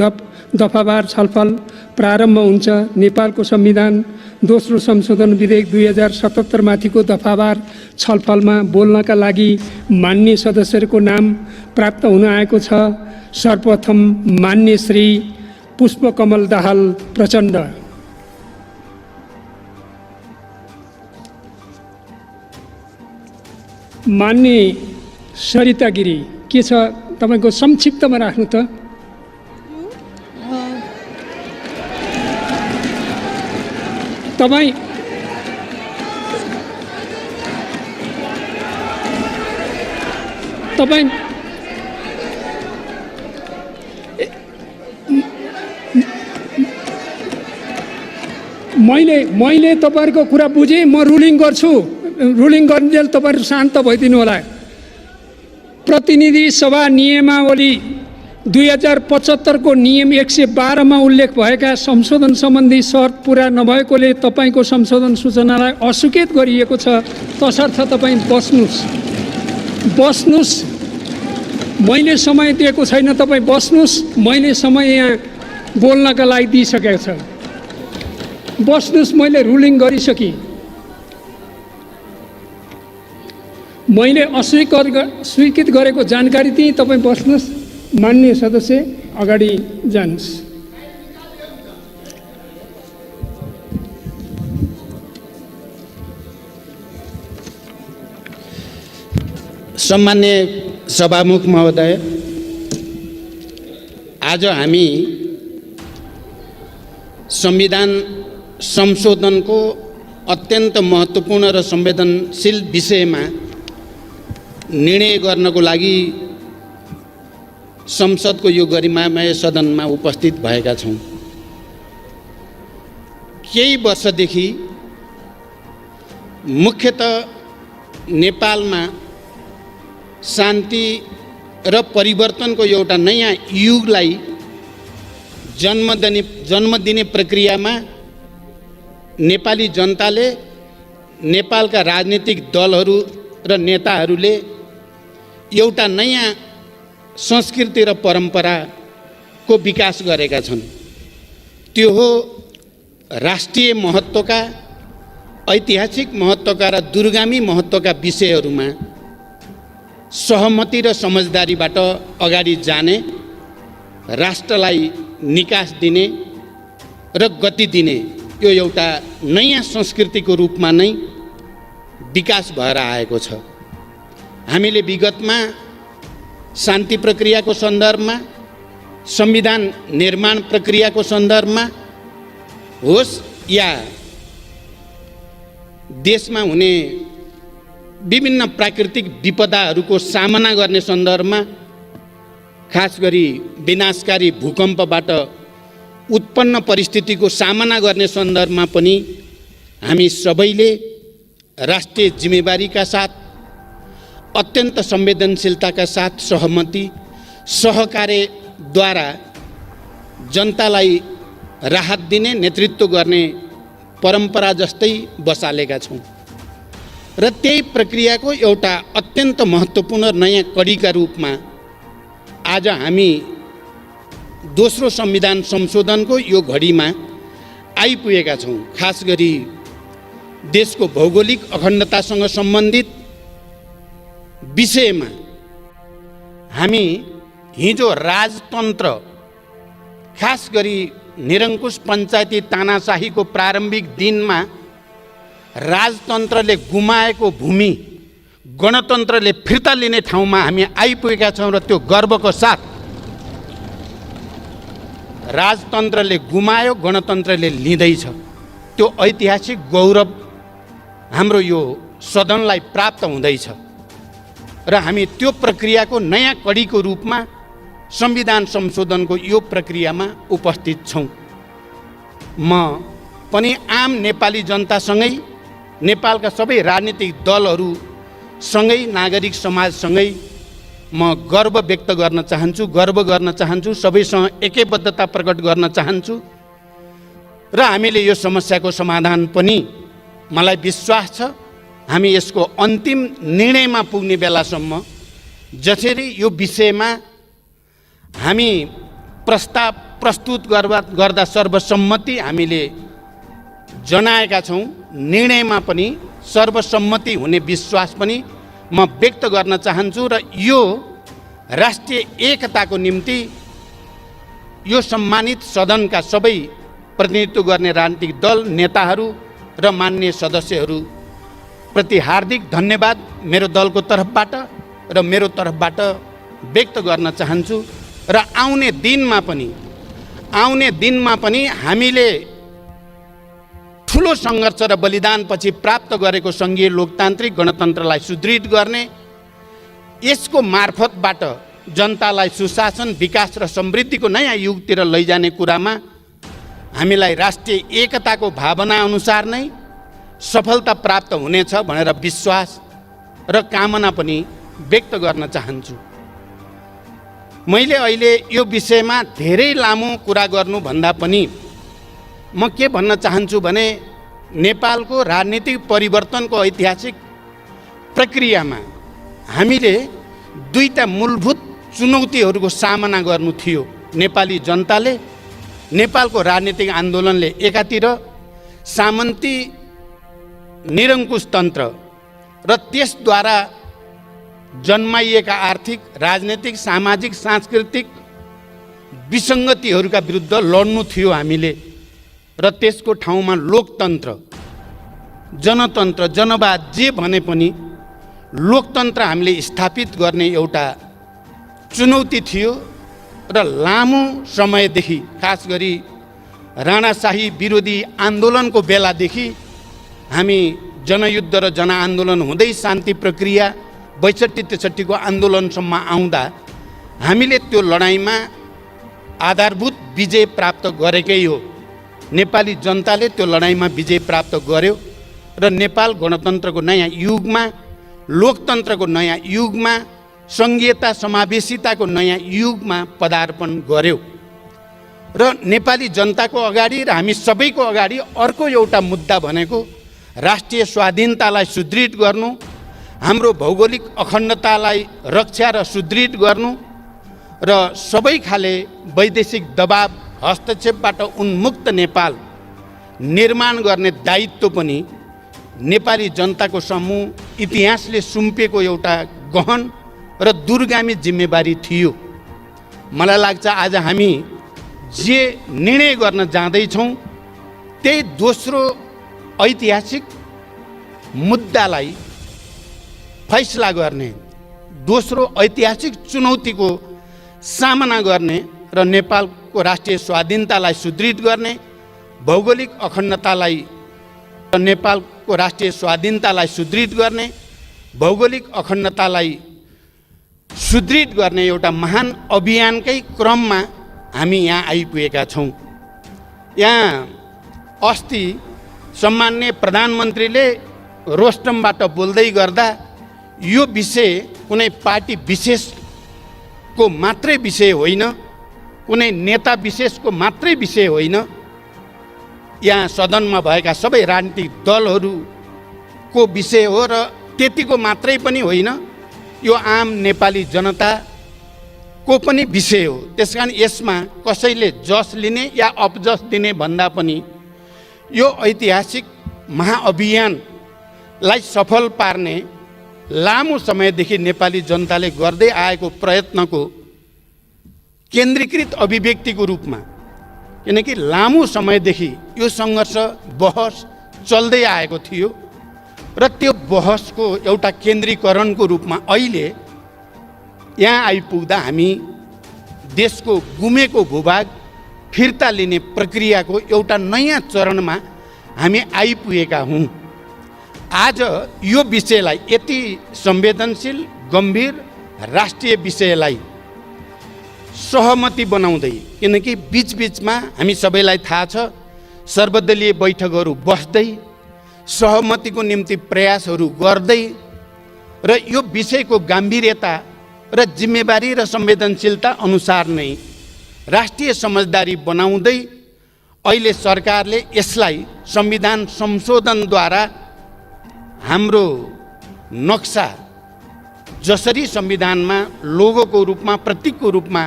दफावार छलफल प्रारम्भ हुन्छ। नेपालको संविधान दोस्रो संशोधन विधेयक 2077 माथिको दफावार छलफलमा बोल्नका लागि मान्य सदस्यहरूको नाम प्राप्त हुन आएको छ। सर्वप्रथम मान्य श्री पुष्पकमल दाहाल प्रचण्ड, मान्य सरिता गिरी, के छ तपाईँको संक्षिप्तमा राख्नु त। तपाईँ तपाईँ मैले तपाईँहरूको कुरा बुझेँ, म रुलिङ गर्छु। रुलिङ गर्नेले तपाईँहरू शान्त भइदिनु होला। प्रतिनिधि सभा नियमावली 2075 को नियम 112 मा उल्लेख भएका संशोधन सम्बन्धी शर्त पुरा नभएकोले तपाईँको संशोधन सूचनालाई अस्वीकृत गरिएको छ। तसर्थ तपाईँ बस्नुहोस्। मैले समय दिएको छैन, तपाईँ बस्नुहोस्। मैले समय यहाँ बोल्नका लागि दिइसकेको छ। बस्नुहोस्, मैले रुलिङ गरिसकेँ। मैले स्वीकृत गरेको जानकारी दिएँ, तपाईँ बस्नुहोस्। माननीय सदस्य अगाडि जानुहोस्। सम्मान्य सभामुख महोदय, आज हामी संविधान संशोधनको अत्यन्त महत्त्वपूर्ण र संवेदनशील विषयमा निर्णय गर्नको लागि संसदको यो गरिमामय सदनमा उपस्थित भएका छौँ। केही वर्षदेखि मुख्यतः नेपालमा शान्ति र परिवर्तनको एउटा नयाँ युगलाई जन्म दिने प्रक्रियामा नेपाली जनताले, नेपालका राजनीतिक दलहरू र नेताहरूले एउटा नयाँ संस्कृति र परम्पराको विकास गरेका छन्। त्यो हो राष्ट्रिय महत्त्वका, ऐतिहासिक महत्त्वका र दूरगामी महत्त्वका विषयहरूमा सहमति र समझदारीबाट अगाडि जाने, राष्ट्रलाई निकास दिने र गति दिने यो एउटा नयाँ संस्कृतिको रूपमा नै विकास भएर आएको छ। हामीले विगतमा शान्ति प्रक्रियाको सन्दर्भमा, संविधान निर्माण प्रक्रियाको सन्दर्भमा होस् या देशमा हुने विभिन्न प्राकृतिक विपदाहरूको सामना गर्ने सन्दर्भमा, खास गरी विनाशकारी भूकम्पबाट उत्पन्न परिस्थितिको सामना गर्ने सन्दर्भमा पनि हामी सबैले राष्ट्रिय जिम्मेवारीका साथ, अत्यन्त संवेदनशीलताका साथ सहमति, सहकार्यद्वारा जनतालाई राहत दिने, नेतृत्व गर्ने परम्परा जस्तै बसालेका छौँ र त्यही प्रक्रियाको एउटा अत्यन्त महत्त्वपूर्ण नयाँ कडीका रूपमा आज हामी दोस्रो संविधान संशोधनको यो घडीमा आइपुगेका छौँ। खास गरी देशको भौगोलिक अखण्डतासँग सम्बन्धित विषयमा हामी हिजो राजतन्त्र, खास गरी निरङ्कुश पञ्चायती तानाशाहीको प्रारम्भिक दिनमा राजतन्त्रले गुमाएको भूमि गणतन्त्रले फिर्ता लिने ठाउँमा हामी आइपुगेका छौँ र त्यो गर्वको साथ राजतन्त्रले गुमायो, गणतन्त्रले लिँदैछ। त्यो ऐतिहासिक गौरव हाम्रो यो सदनलाई प्राप्त हुँदैछ र हामी त्यो प्रक्रियाको नयाँ कडीको रूपमा संविधान संशोधनको यो प्रक्रियामा उपस्थित छौँ। म पनि आम नेपाली जनतासँगै, नेपालका सबै राजनीतिक दलहरूसँगै, नागरिक समाजसँगै म गर्व व्यक्त गर्न चाहन्छु, सबैसँग एकैबद्धता प्रकट गर्न चाहन्छु र हामीले यो समस्याको समाधान पनि, मलाई विश्वास छ, हामी यसको अन्तिम निर्णयमा पुग्ने बेलासम्म जसरी यो विषयमा हामी प्रस्ताव प्रस्तुत गर्दा सर्वसम्मति हामीले जनाएका छौँ, निर्णयमा पनि सर्वसम्मति हुने विश्वास पनि म व्यक्त गर्न चाहन्छु र यो राष्ट्रिय एकताको निम्ति यो सम्मानित सदनका सबै प्रतिनिधित्व गर्ने राजनीतिक दल, नेताहरू र माननीय सदस्यहरू प्रति हार्दिक धन्यवाद मेरो दलको तर्फबाट र मेरो तर्फबाट व्यक्त गर्न चाहन्छु र आउने दिनमा पनि हामीले ठुलो सङ्घर्ष र बलिदानपछि प्राप्त गरेको सङ्घीय लोकतान्त्रिक गणतन्त्रलाई सुदृढ गर्ने, यसको मार्फतबाट जनतालाई सुशासन, विकास र समृद्धिको नयाँ युगतिर लैजाने कुरामा हामीलाई राष्ट्रिय एकताको भावना अनुसार नै सफलता प्राप्त हुनेछ भनेर विश्वास र कामना पनि व्यक्त गर्न चाहन्छु। मैले अहिले यो विषयमा धेरै लामो कुरा गर्नुभन्दा पनि म के भन्न चाहन्छु भने नेपालको राजनीतिक परिवर्तनको ऐतिहासिक प्रक्रियामा हामीले दुईटा मूलभूत चुनौतीहरूको सामना गर्नु थियो। नेपाली जनताले, नेपालको राजनीतिक आन्दोलनले एकातिर सामन्ती निरङ्कुश तन्त्र र त्यसद्वारा जन्माइएका आर्थिक, राजनीतिक, सामाजिक, सांस्कृतिक विसङ्गतिहरूका विरुद्ध लड्नु थियो हामीले र त्यसको ठाउँमा लोकतन्त्र, जनतन्त्र, जनवाद जे भने पनि लोकतन्त्र हामीले स्थापित गर्ने एउटा चुनौती थियो र लामो समयदेखि, खास गरी राणाशाही विरोधी आन्दोलनको बेलादेखि हामी जनयुद्ध र जनआन्दोलन हुँदै शान्ति प्रक्रिया 62-63 आन्दोलनसम्म आउँदा हामीले त्यो लडाइँमा आधारभूत विजय प्राप्त गरेकै हो। नेपाली जनताले त्यो लडाइँमा विजय प्राप्त गर्यो र नेपाल गणतन्त्रको नयाँ युगमा, लोकतन्त्रको नयाँ युगमा, सङ्घीयता समावेशिताको नयाँ युगमा पदार्पण गर्यो र नेपाली जनताको अगाडि र हामी सबैको अगाडि अर्को एउटा मुद्दा भनेको राष्ट्रिय स्वाधीनतालाई सुदृढ गर्नु, हाम्रो भौगोलिक अखण्डतालाई रक्षा र सुदृढ गर्नु र सबै खाले वैदेशिक दबाव, हस्तक्षेपबाट उन्मुक्त नेपाल निर्माण गर्ने दायित्व पनि नेपाली जनताको समूह इतिहासले सुम्पेको एउटा गहन र दूरगामी जिम्मेवारी थियो। मलाई लाग्छ आज हामी जे निर्णय गर्न जाँदैछौँ त्यही दोस्रो ऐतिहासिक मुद्दालाई फैसला गर्ने, दोस्रो ऐतिहासिक चुनौतीको सामना गर्ने र नेपालको राष्ट्रिय स्वाधीनतालाई सुदृढ गर्ने, भौगोलिक अखण्डतालाई र नेपालको राष्ट्रिय स्वाधीनतालाई सुदृढ गर्ने, भौगोलिक अखण्डतालाई सुदृढ गर्ने एउटा महान अभियानकै क्रममा हामी यहाँ आइपुगेका छौँ। यहाँ अस्ति सम्माननीय प्रधानमन्त्रीले रोस्टमबाट बोल्दै गर्दा यो विषय कुनै पार्टी विशेषको मात्रै विषय होइन, कुनै नेता विशेषको मात्रै विषय होइन, यहाँ सदनमा भएका सबै राजनीतिक दलहरूको विषय हो र त्यतिको मात्रै पनि होइन, यो आम नेपाली जनताको पनि विषय हो। त्यसकारण यसमा कसैले जस लिने या अपजस दिने भन्दा पनि यो ऐतिहासिक महाअभियानलाई सफल पार्ने लामो समयदेखि नेपाली जनताले गर्दै आएको प्रयत्नको केन्द्रीकृत अभिव्यक्तिको रूपमा, किनकि लामो समयदेखि यो सङ्घर्ष, बहस चल्दै आएको थियो र त्यो बहसको एउटा केन्द्रीकरणको रूपमा अहिले यहाँ आइपुग्दा हामी देशको गुमेको भूभाग फिर्ता लिने प्रक्रियाको एउटा नयाँ चरणमा हामी आइपुगेका हौँ। आज यो विषयलाई, यति संवेदनशील गम्भीर राष्ट्रिय विषयलाई सहमति बनाउँदै, किनकि बिचबिचमा हामी सबैलाई थाहा छ सर्वदलीय बैठकहरू बस्दै सहमतिको निम्ति प्रयासहरू गर्दै र यो विषयको गम्भीरता र जिम्मेवारी र संवेदनशीलता अनुसार नै राष्ट्रिय समझदारी बनाउँदै अहिले सरकारले यसलाई संविधान संशोधनद्वारा हाम्रो नक्सा जसरी संविधानमा लोगोको रूपमा, प्रतीकको रूपमा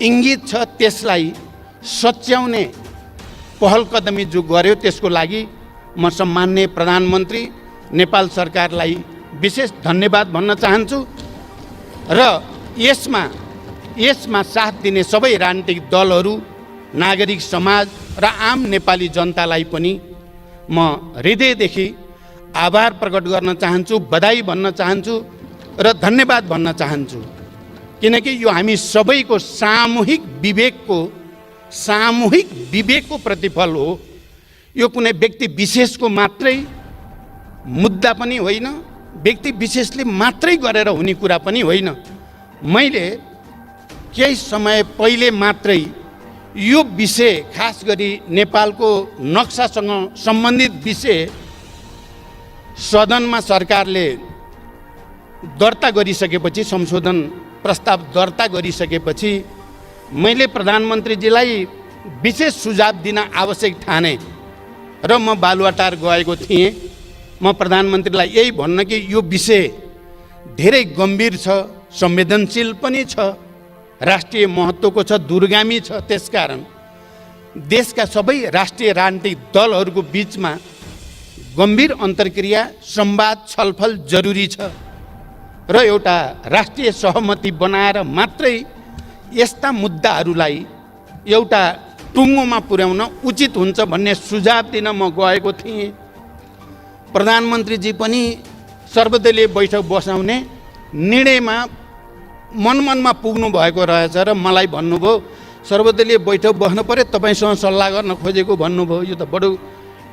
इङ्गित छ, त्यसलाई सच्याउने पहल कदमी जो गर्यो त्यसको लागि म सम्माननीय प्रधानमन्त्री नेपाल सरकारलाई विशेष धन्यवाद भन्न चाहन्छु र यसमा साथ दिने सबै राजनीतिक दलहरू, नागरिक समाज र आम नेपाली जनतालाई पनि म हृदयदेखि आभार प्रकट गर्न चाहन्छु, बधाई भन्न चाहन्छु र धन्यवाद भन्न चाहन्छु। किनकि यो हामी सबैको सामूहिक विवेकको प्रतिफल हो। यो कुनै व्यक्ति विशेषको मात्रै मुद्दा पनि होइन, व्यक्ति विशेषले मात्रै गरेर हुने कुरा पनि होइन। मैले केही समय पहिले मात्रै यो विषय, खास गरी नेपालको नक्सासँग सम्बन्धित विषय सदनमा सरकारले दर्ता गरिसकेपछि, संशोधन प्रस्ताव दर्ता गरिसकेपछि मैले प्रधानमन्त्रीजीलाई विशेष सुझाव दिन आवश्यक ठाने र म बालुवाटार गएको थिएँ। म प्रधानमन्त्रीलाई यही भन्न कि यो विषय धेरै गम्भीर छ, संवेदनशील पनि छ, राष्ट्रिय महत्त्वको छ, दूरगामी छ। त्यसकारण देशका सबै राष्ट्रिय राजनीतिक दलहरूको बिचमा गम्भीर अन्तर्क्रिया, संवाद, छलफल जरुरी छ र एउटा राष्ट्रिय सहमति बनाएर मात्रै यस्ता मुद्दाहरूलाई एउटा टुङ्गोमा पुर्याउन उचित हुन्छ भन्ने सुझाव दिन म गएको थिएँ। प्रधानमन्त्रीजी पनि सर्वदलीय बैठक बसाउने निर्णयमा मनमनमा पुग्नु भएको रहेछ र मलाई भन्नुभयो सर्वदलीय बैठक बस्नु पर्यो, तपाईँसँग सल्लाह गर्न खोजेको भन्नुभयो। यो त बडो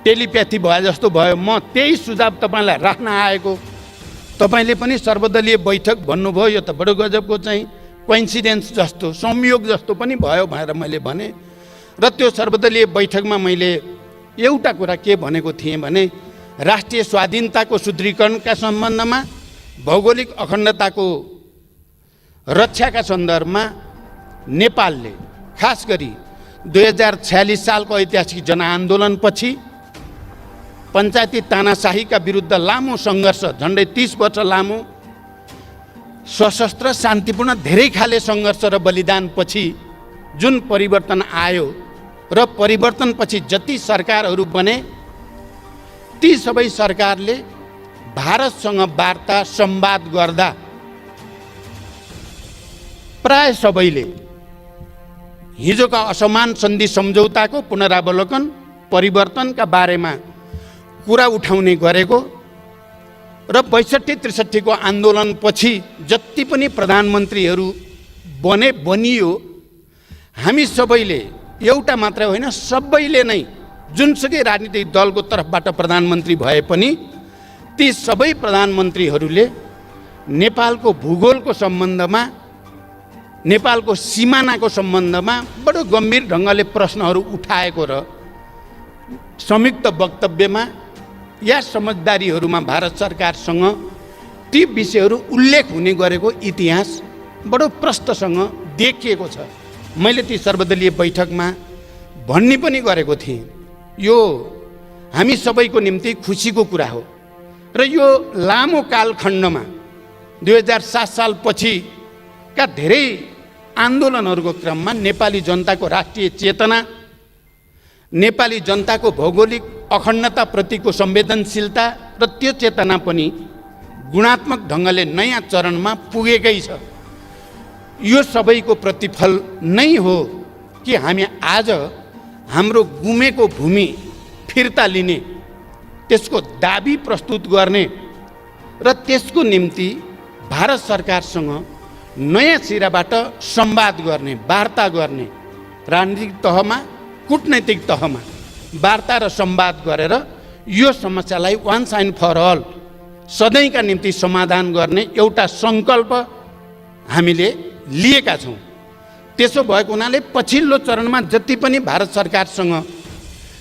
टेलिप्याथी भए जस्तो भयो। म त्यही सुझाव तपाईँलाई राख्न आएको, तपाईँले पनि सर्वदलीय बैठक भन्नुभयो, यो त बडो गजबको चाहिँ कोइन्सिडेन्स जस्तो, संयोग जस्तो पनि भयो भनेर मैले भने। र त्यो सर्वदलीय बैठकमा मैले एउटा कुरा के भनेको थिएँ भने राष्ट्रिय स्वाधीनताको सुदृढीकरणका सम्बन्धमा, भौगोलिक अखण्डताको रक्षाका सन्दर्भमा नेपालले खास गरी 2046 सालको ऐतिहासिक जनआन्दोलनपछि पञ्चायती तानाशाहीका विरुद्ध लामो सङ्घर्ष, झन्डै 30 वर्ष लामो सशस्त्र शान्तिपूर्ण धेरै खाले सङ्घर्ष र बलिदानपछि जुन परिवर्तन आयो र परिवर्तनपछि जति सरकारहरू बने ती सबै सरकारले भारतसँग वार्ता संवाद गर्दा प्राय सबैले हिजोका असमान सन्धि सम्झौताको पुनरावलोकन, परिवर्तनका बारेमा कुरा उठाउने गरेको र 62-63 को आन्दोलनपछि जति पनि प्रधानमन्त्रीहरू बनियो, हामी सबैले एउटा मात्र होइन सबैले नै जुनसुकै राजनीतिक दलको तर्फबाट प्रधानमन्त्री भए पनि ती सबै प्रधानमन्त्रीहरूले नेपालको भूगोलको सम्बन्धमा, नेपालको सिमानाको सम्बन्धमा बडो गम्भीर ढङ्गले प्रश्नहरू उठाएको र संयुक्त वक्तव्यमा या समझदारीहरूमा भारत सरकारसँग ती विषयहरू उल्लेख हुने गरेको इतिहास बडो प्रष्टसँग देखिएको छ। मैले ती सर्वदलीय बैठकमा भन्ने पनि गरेको थिएँ, यो हामी सबैको निम्ति खुसीको कुरा हो र यो लामो कालखण्डमा 2007 सालपछिका धेरै आन्दोलनहरूको क्रममा नेपाली जनताको राष्ट्रिय चेतना, नेपाली जनताको भौगोलिक अखण्डताप्रतिको संवेदनशीलता र त्यो चेतना पनि गुणात्मक ढङ्गले नयाँ चरणमा पुगेकै छ। यो सबैको प्रतिफल नै हो कि हामी आज हाम्रो गुमेको भूमि फिर्ता लिने, त्यसको दाबी प्रस्तुत गर्ने र त्यसको निम्ति भारत सरकारसँग नयाँ सिराबाट संवाद गर्ने, वार्ता गर्ने, राजनीतिक तहमा, कूटनैतिक तहमा वार्ता र संवाद गरेर यो समस्यालाई वान्स एन्ड फर अल सधैँका निम्ति समाधान गर्ने एउटा सङ्कल्प हामीले लिएका छौँ। त्यसो भएको हुनाले पछिल्लो चरणमा जति पनि भारत सरकारसँग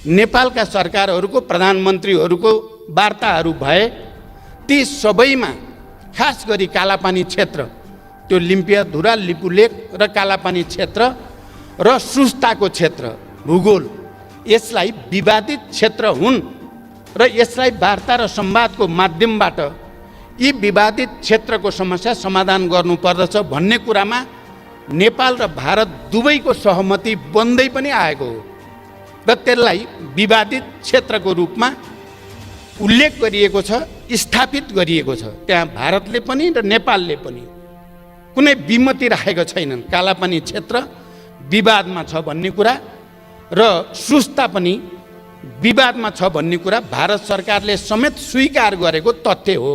नेपालका सरकारहरूको, प्रधानमन्त्रीहरूको वार्ताहरू भए ती सबैमा खास गरी कालापानी क्षेत्र, त्यो लिम्पियाधुरा, लिपुलेक र कालापानी क्षेत्र र सुस्ताको क्षेत्र, भूगोल, यसलाई विवादित क्षेत्र हुन् र यसलाई वार्ता र संवादको माध्यमबाट यी विवादित क्षेत्रको समस्या समाधान गर्नुपर्दछ भन्ने कुरामा नेपाल र भारत दुवैको सहमति बन्दै पनि आएको हो र त्यसलाई विवादित क्षेत्रको रूपमा उल्लेख गरिएको छ, स्थापित गरिएको छ। त्यहाँ भारतले पनि र नेपालले पनि कुनै विमति राखेको छैनन्। कालापानी क्षेत्र विवादमा छ भन्ने कुरा र सुस्ता पनि विवादमा छ भन्ने कुरा भारत सरकारले समेत स्वीकार गरेको तथ्य हो।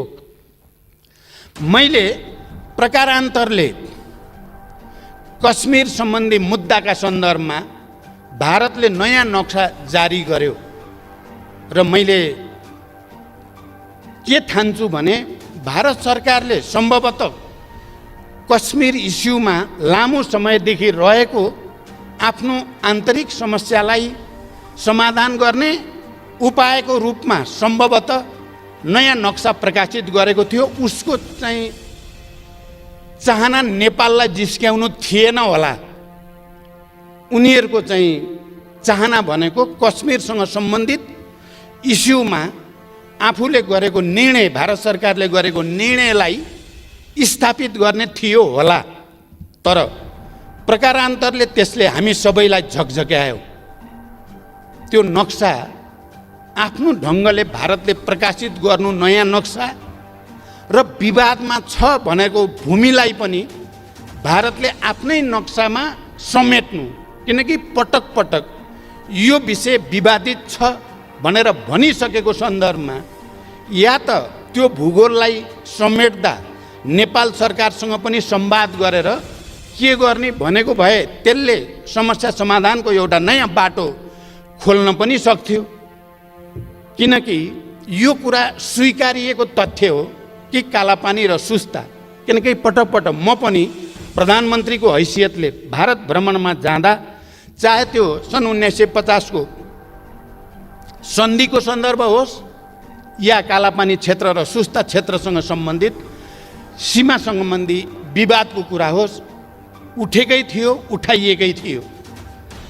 मैले प्रकारान्तरले कश्मीर सम्बन्धी मुद्दाका सन्दर्भमा भारतले नयाँ नक्सा जारी गर्यो र मैले के ठान्छु भने भारत सरकारले सम्भवतः कश्मीर इस्युमा लामो समयदेखि रहेको आफ्नो आन्तरिक समस्यालाई समाधान गर्ने उपायको रूपमा सम्भवतः नयाँ नक्सा प्रकाशित गरेको थियो। उसको चाहिँ चाहना नेपाललाई जिस्क्याउनु थिएन होला। उनीहरूको चाहिँ चाहना भनेको कश्मीरसँग सम्बन्धित इस्युमा आफूले गरेको निर्णय, भारत सरकारले गरेको निर्णयलाई स्थापित गर्ने थियो होला। तर प्रकारान्तरले त्यसले हामी सबैलाई झकझक्यायो। त्यो नक्सा आफ्नो ढङ्गले भारतले प्रकाशित गर्नु नयाँ नक्सा र विवादमा छ भनेको भूमिलाई पनि भारतले आफ्नै नक्सामा समेट्नु, किनकि पटक पटक यो विषय विवादित छ भनेर भनिसकेको सन्दर्भमा या त त्यो भूगोललाई समेट्दा नेपाल सरकारसँग पनि संवाद गरेर के गर्ने भनेको भए त्यसले समस्या समाधानको एउटा नयाँ बाटो खोल्न पनि सक्थ्यो। किनकि यो कुरा स्वीकारिएको तथ्य हो कि कालापानी र सुस्ता, किनकि पटक पटक म पनि प्रधानमन्त्रीको हैसियतले भारत भ्रमणमा जाँदा, चाहे त्यो सन् 1950 को सन्धिको सन्दर्भ होस् या कालापानी क्षेत्र र सुस्ता क्षेत्रसँग सम्बन्धित सीमा सम्बन्धी विवादको कुरा होस्, उठेकै थियो, उठाइएकै थियो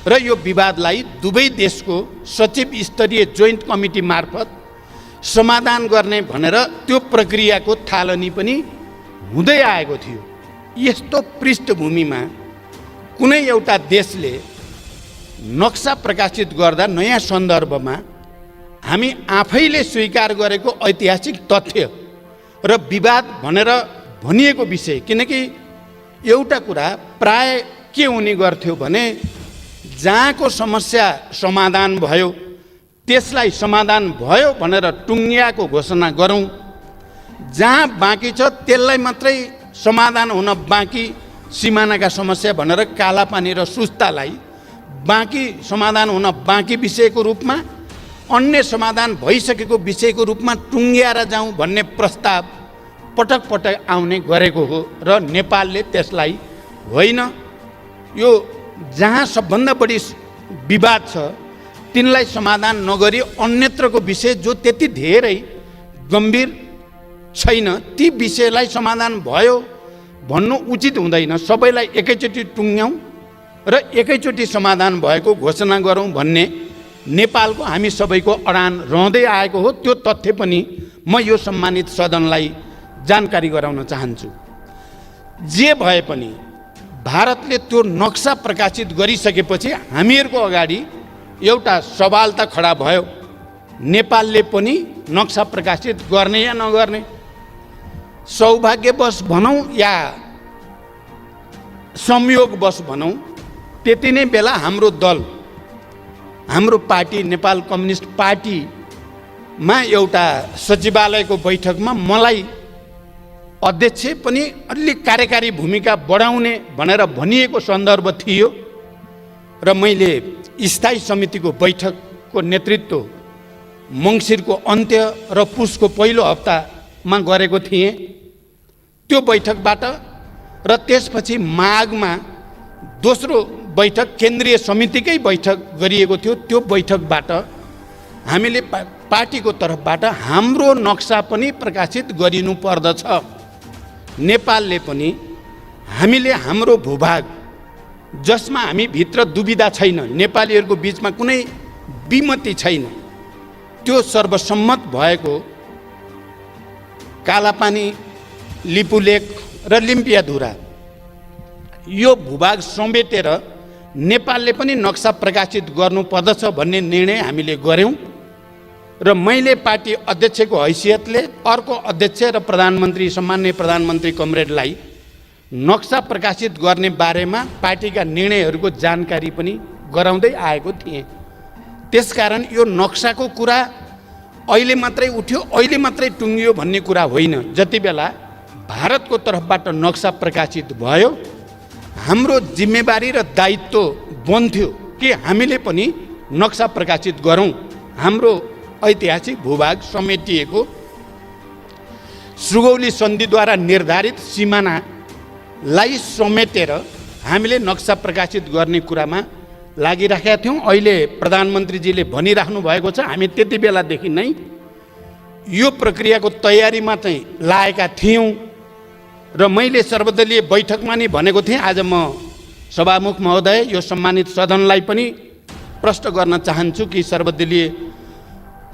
र यो विवादलाई दुवै देशको सचिव स्तरीय जोइन्ट कमिटी मार्फत समाधान गर्ने भनेर त्यो प्रक्रियाको थालनी पनि हुँदै आएको थियो। यस्तो पृष्ठभूमिमा कुनै एउटा देशले नक्सा प्रकाशित गर्दा नयाँ सन्दर्भमा हामी आफैले स्वीकार गरेको ऐतिहासिक तथ्य र विवाद भनेर भनिएको विषय, किनकि एउटा कुरा प्राय के हुने गर्थ्यो भने जहाँको समस्या समाधान भयो त्यसलाई समाधान भयो भनेर टुङ्ग्याएको घोषणा गरौँ, जहाँ बाँकी छ त्यसलाई मात्रै समाधान हुन बाँकी सिमानाका समस्या भनेर कालापानी र सुस्तालाई बाँकी समाधान हुन बाँकी विषयको रूपमा, अन्य समाधान भइसकेको विषयको रूपमा टुङ्ग्याएर जाउँ भन्ने प्रस्ताव पटक पटक आउने गरेको हो र नेपालले त्यसलाई होइन, यो जहाँ सबभन्दा बढी विवाद छ तिनलाई समाधान नगरी अन्यत्रको विषय जो त्यति धेरै गम्भीर छैन ती विषयलाई समाधान भयो भन्नु उचित हुँदैन। सबैलाई एकैचोटि टुङ्ग्याउँ र एकैचोटि समाधान भएको घोषणा गरौँ भन्ने नेपालको हामी सबैको अडान रहँदै आएको हो। त्यो तथ्य पनि म यो सम्मानित सदनलाई जानकारी गराउन चाहन्छु। जे भए पनि भारतले त्यो नक्सा प्रकाशित गरिसकेपछि हामीहरूको अगाडि एउटा सवाल त खडा भयो, नेपालले पनि नक्सा प्रकाशित गर्ने या नगर्ने। सौभाग्यवश भनौँ या संयोगवश भनौँ, त्यति नै बेला हाम्रो दल, हाम्रो पार्टी नेपाल कम्युनिस्ट पार्टीमा एउटा सचिवालयको बैठकमा मलाई अध्यक्ष पनि अलि कार्यकारी भूमिका बढाउने भनेर भनिएको सन्दर्भ थियो र मैले स्थायी समितिको बैठकको नेतृत्व मङ्सिरको अन्त्य र पुसको पहिलो हप्तामा गरेको थिएँ। त्यो बैठकबाट र त्यसपछि माघमा दोस्रो बैठक केन्द्रीय समितिकै बैठक गरिएको थियो। त्यो बैठकबाट हामीले पार्टीको तर्फबाट हाम्रो नक्सा पनि प्रकाशित गरिनु पर्दछ। नेपालले पनि हामीले हाम्रो भूभाग जसमा हामी भित्र दुविधा छैन, नेपालीहरूको बिचमा कुनै विमति छैन, त्यो सर्वसम्मत भएको कालापानी, लिपुलेक र लिम्पियाधुरा यो भूभाग समेटेर नेपालले पनि नक्सा प्रकाशित गर्नुपर्दछ भन्ने निर्णय हामीले गर्यौँ र मैले पार्टी अध्यक्षको हैसियतले अर्को अध्यक्ष र प्रधानमन्त्री, सम्माननीय प्रधानमन्त्री कमरेडलाई नक्सा प्रकाशित गर्ने बारेमा पार्टीका निर्णयहरूको जानकारी पनि गराउँदै आएको थिएँ। त्यसकारण यो नक्साको कुरा अहिले मात्रै उठ्यो, अहिले मात्रै टुङ्गियो भन्ने कुरा होइन। जति बेला भारतको तर्फबाट नक्सा प्रकाशित भयो, हाम्रो जिम्मेवारी र दायित्व बन्थ्यो कि हामीले पनि नक्सा प्रकाशित गरौँ। हाम्रो ऐतिहासिक भूभाग समेटिएको सुगौली सन्धिद्वारा निर्धारित सिमानालाई समेटेर हामीले नक्सा प्रकाशित गर्ने कुरामा लागिराखेका थियौँ। अहिले प्रधानमन्त्रीजीले भनिराख्नु भएको छ, हामी त्यति बेलादेखि नै यो प्रक्रियाको तयारीमा चाहिँ लागेका थियौँ र मैले सर्वदलीय बैठकमा नै भनेको थिएँ। आज म सभामुख महोदय, यो सम्मानित सदनलाई पनि प्रश्न गर्न चाहन्छु कि सर्वदलीय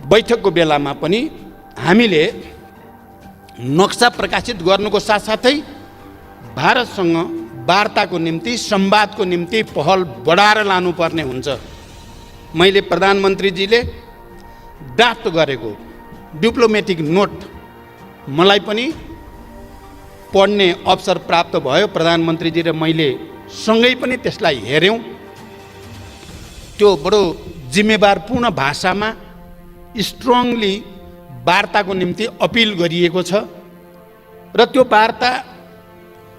बैठकको बेलामा पनि हामीले नक्सा प्रकाशित गर्नुको साथसाथै भारतसँग वार्ताको निम्ति, संवादको निम्ति पहल बढाएर लानुपर्ने हुन्छ। मैले प्रधानमन्त्रीजीले ड्राफ्ट गरेको डिप्लोमेटिक नोट मलाई पनि पढ्ने अवसर प्राप्त भयो। प्रधानमन्त्रीजी र मैले सँगै पनि त्यसलाई हेऱ्यौँ। त्यो बडो जिम्मेवारपूर्ण भाषामा स्ट्रङली वार्ताको निम्ति अपिल गरिएको छ र त्यो वार्ता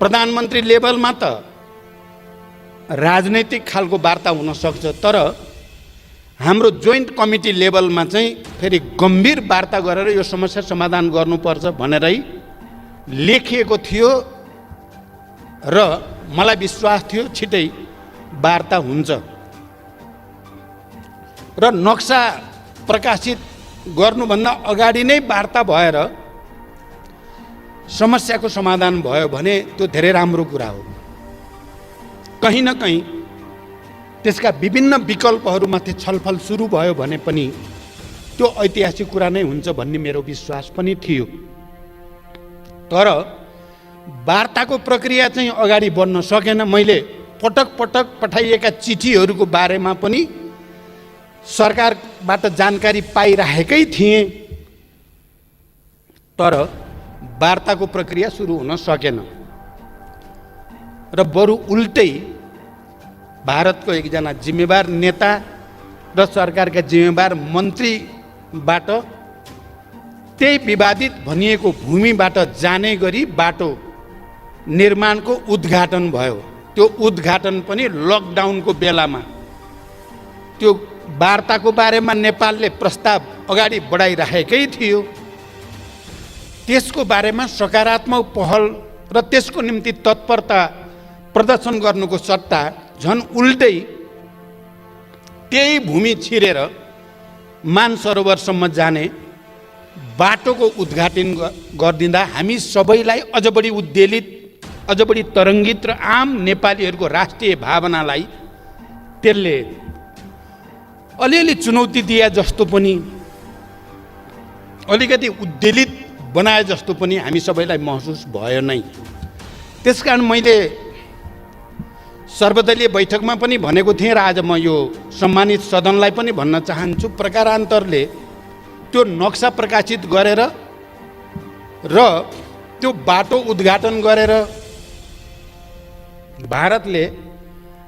प्रधानमन्त्री लेभलमा त राजनैतिक खालको वार्ता हुनसक्छ, तर हाम्रो जोइन्ट कमिटी लेभलमा चाहिँ फेरि गम्भीर वार्ता गरेर यो समस्या समाधान गर्नुपर्छ भनेरै लेखिएको थियो र मलाई विश्वास थियो छिटै वार्ता हुन्छ र नक्सा प्रकाशित गर्नुभन्दा अगाडि नै वार्ता भएर समस्याको समाधान भयो भने त्यो धेरै राम्रो कुरा हो। कहीँ न कहीँ त्यसका विभिन्न विकल्पहरूमाथि छलफल सुरु भयो भने पनि त्यो ऐतिहासिक कुरा नै हुन्छ भन्ने मेरो विश्वास पनि थियो। तर वार्ताको प्रक्रिया चाहिँ अगाडि बढ्न सकेन। मैले पटक पटक पठाइएका चिठीहरूको बारेमा पनि सरकारबाट जानकारी पाइरहेकै थिएँ, तर वार्ताको प्रक्रिया सुरु हुन सकेन र बरु उल्टै भारतको एकजना जिम्मेवार नेता र सरकारका जिम्मेवार मन्त्रीबाट त्यही विवादित भनिएको भूमिबाट जाने गरी बाटो निर्माणको उद्घाटन भयो। त्यो उद्घाटन पनि लकडाउनको बेलामा। त्यो वार्ताको बारेमा नेपालले प्रस्ताव अगाडि बढाइराखेकै थियो। त्यसको बारेमा सकारात्मक पहल र त्यसको निम्ति तत्परता प्रदर्शन गर्नुको सट्टा झन् उल्टै त्यही भूमि छिरेर मानसरोवरसम्म जाने बाटोको उद्घाटन गरिदिँदा हामी सबैलाई अझ बढी उद्वेलित, अझ बढी तरङ्गित र आम नेपालीहरूको राष्ट्रिय भावनालाई त्यसले अलिअलि चुनौती दिए जस्तो पनि, अलिकति उद्वेलित बनाए जस्तो पनि हामी सबैलाई महसुस भयो नै। त्यसकारण मैले सर्वदलीय बैठकमा पनि भनेको थिएँ र आज म यो सम्मानित सदनलाई पनि भन्न चाहन्छु, प्रकारान्तरले त्यो नक्सा प्रकाशित गरेर र त्यो बाटो उद्घाटन गरेर भारतले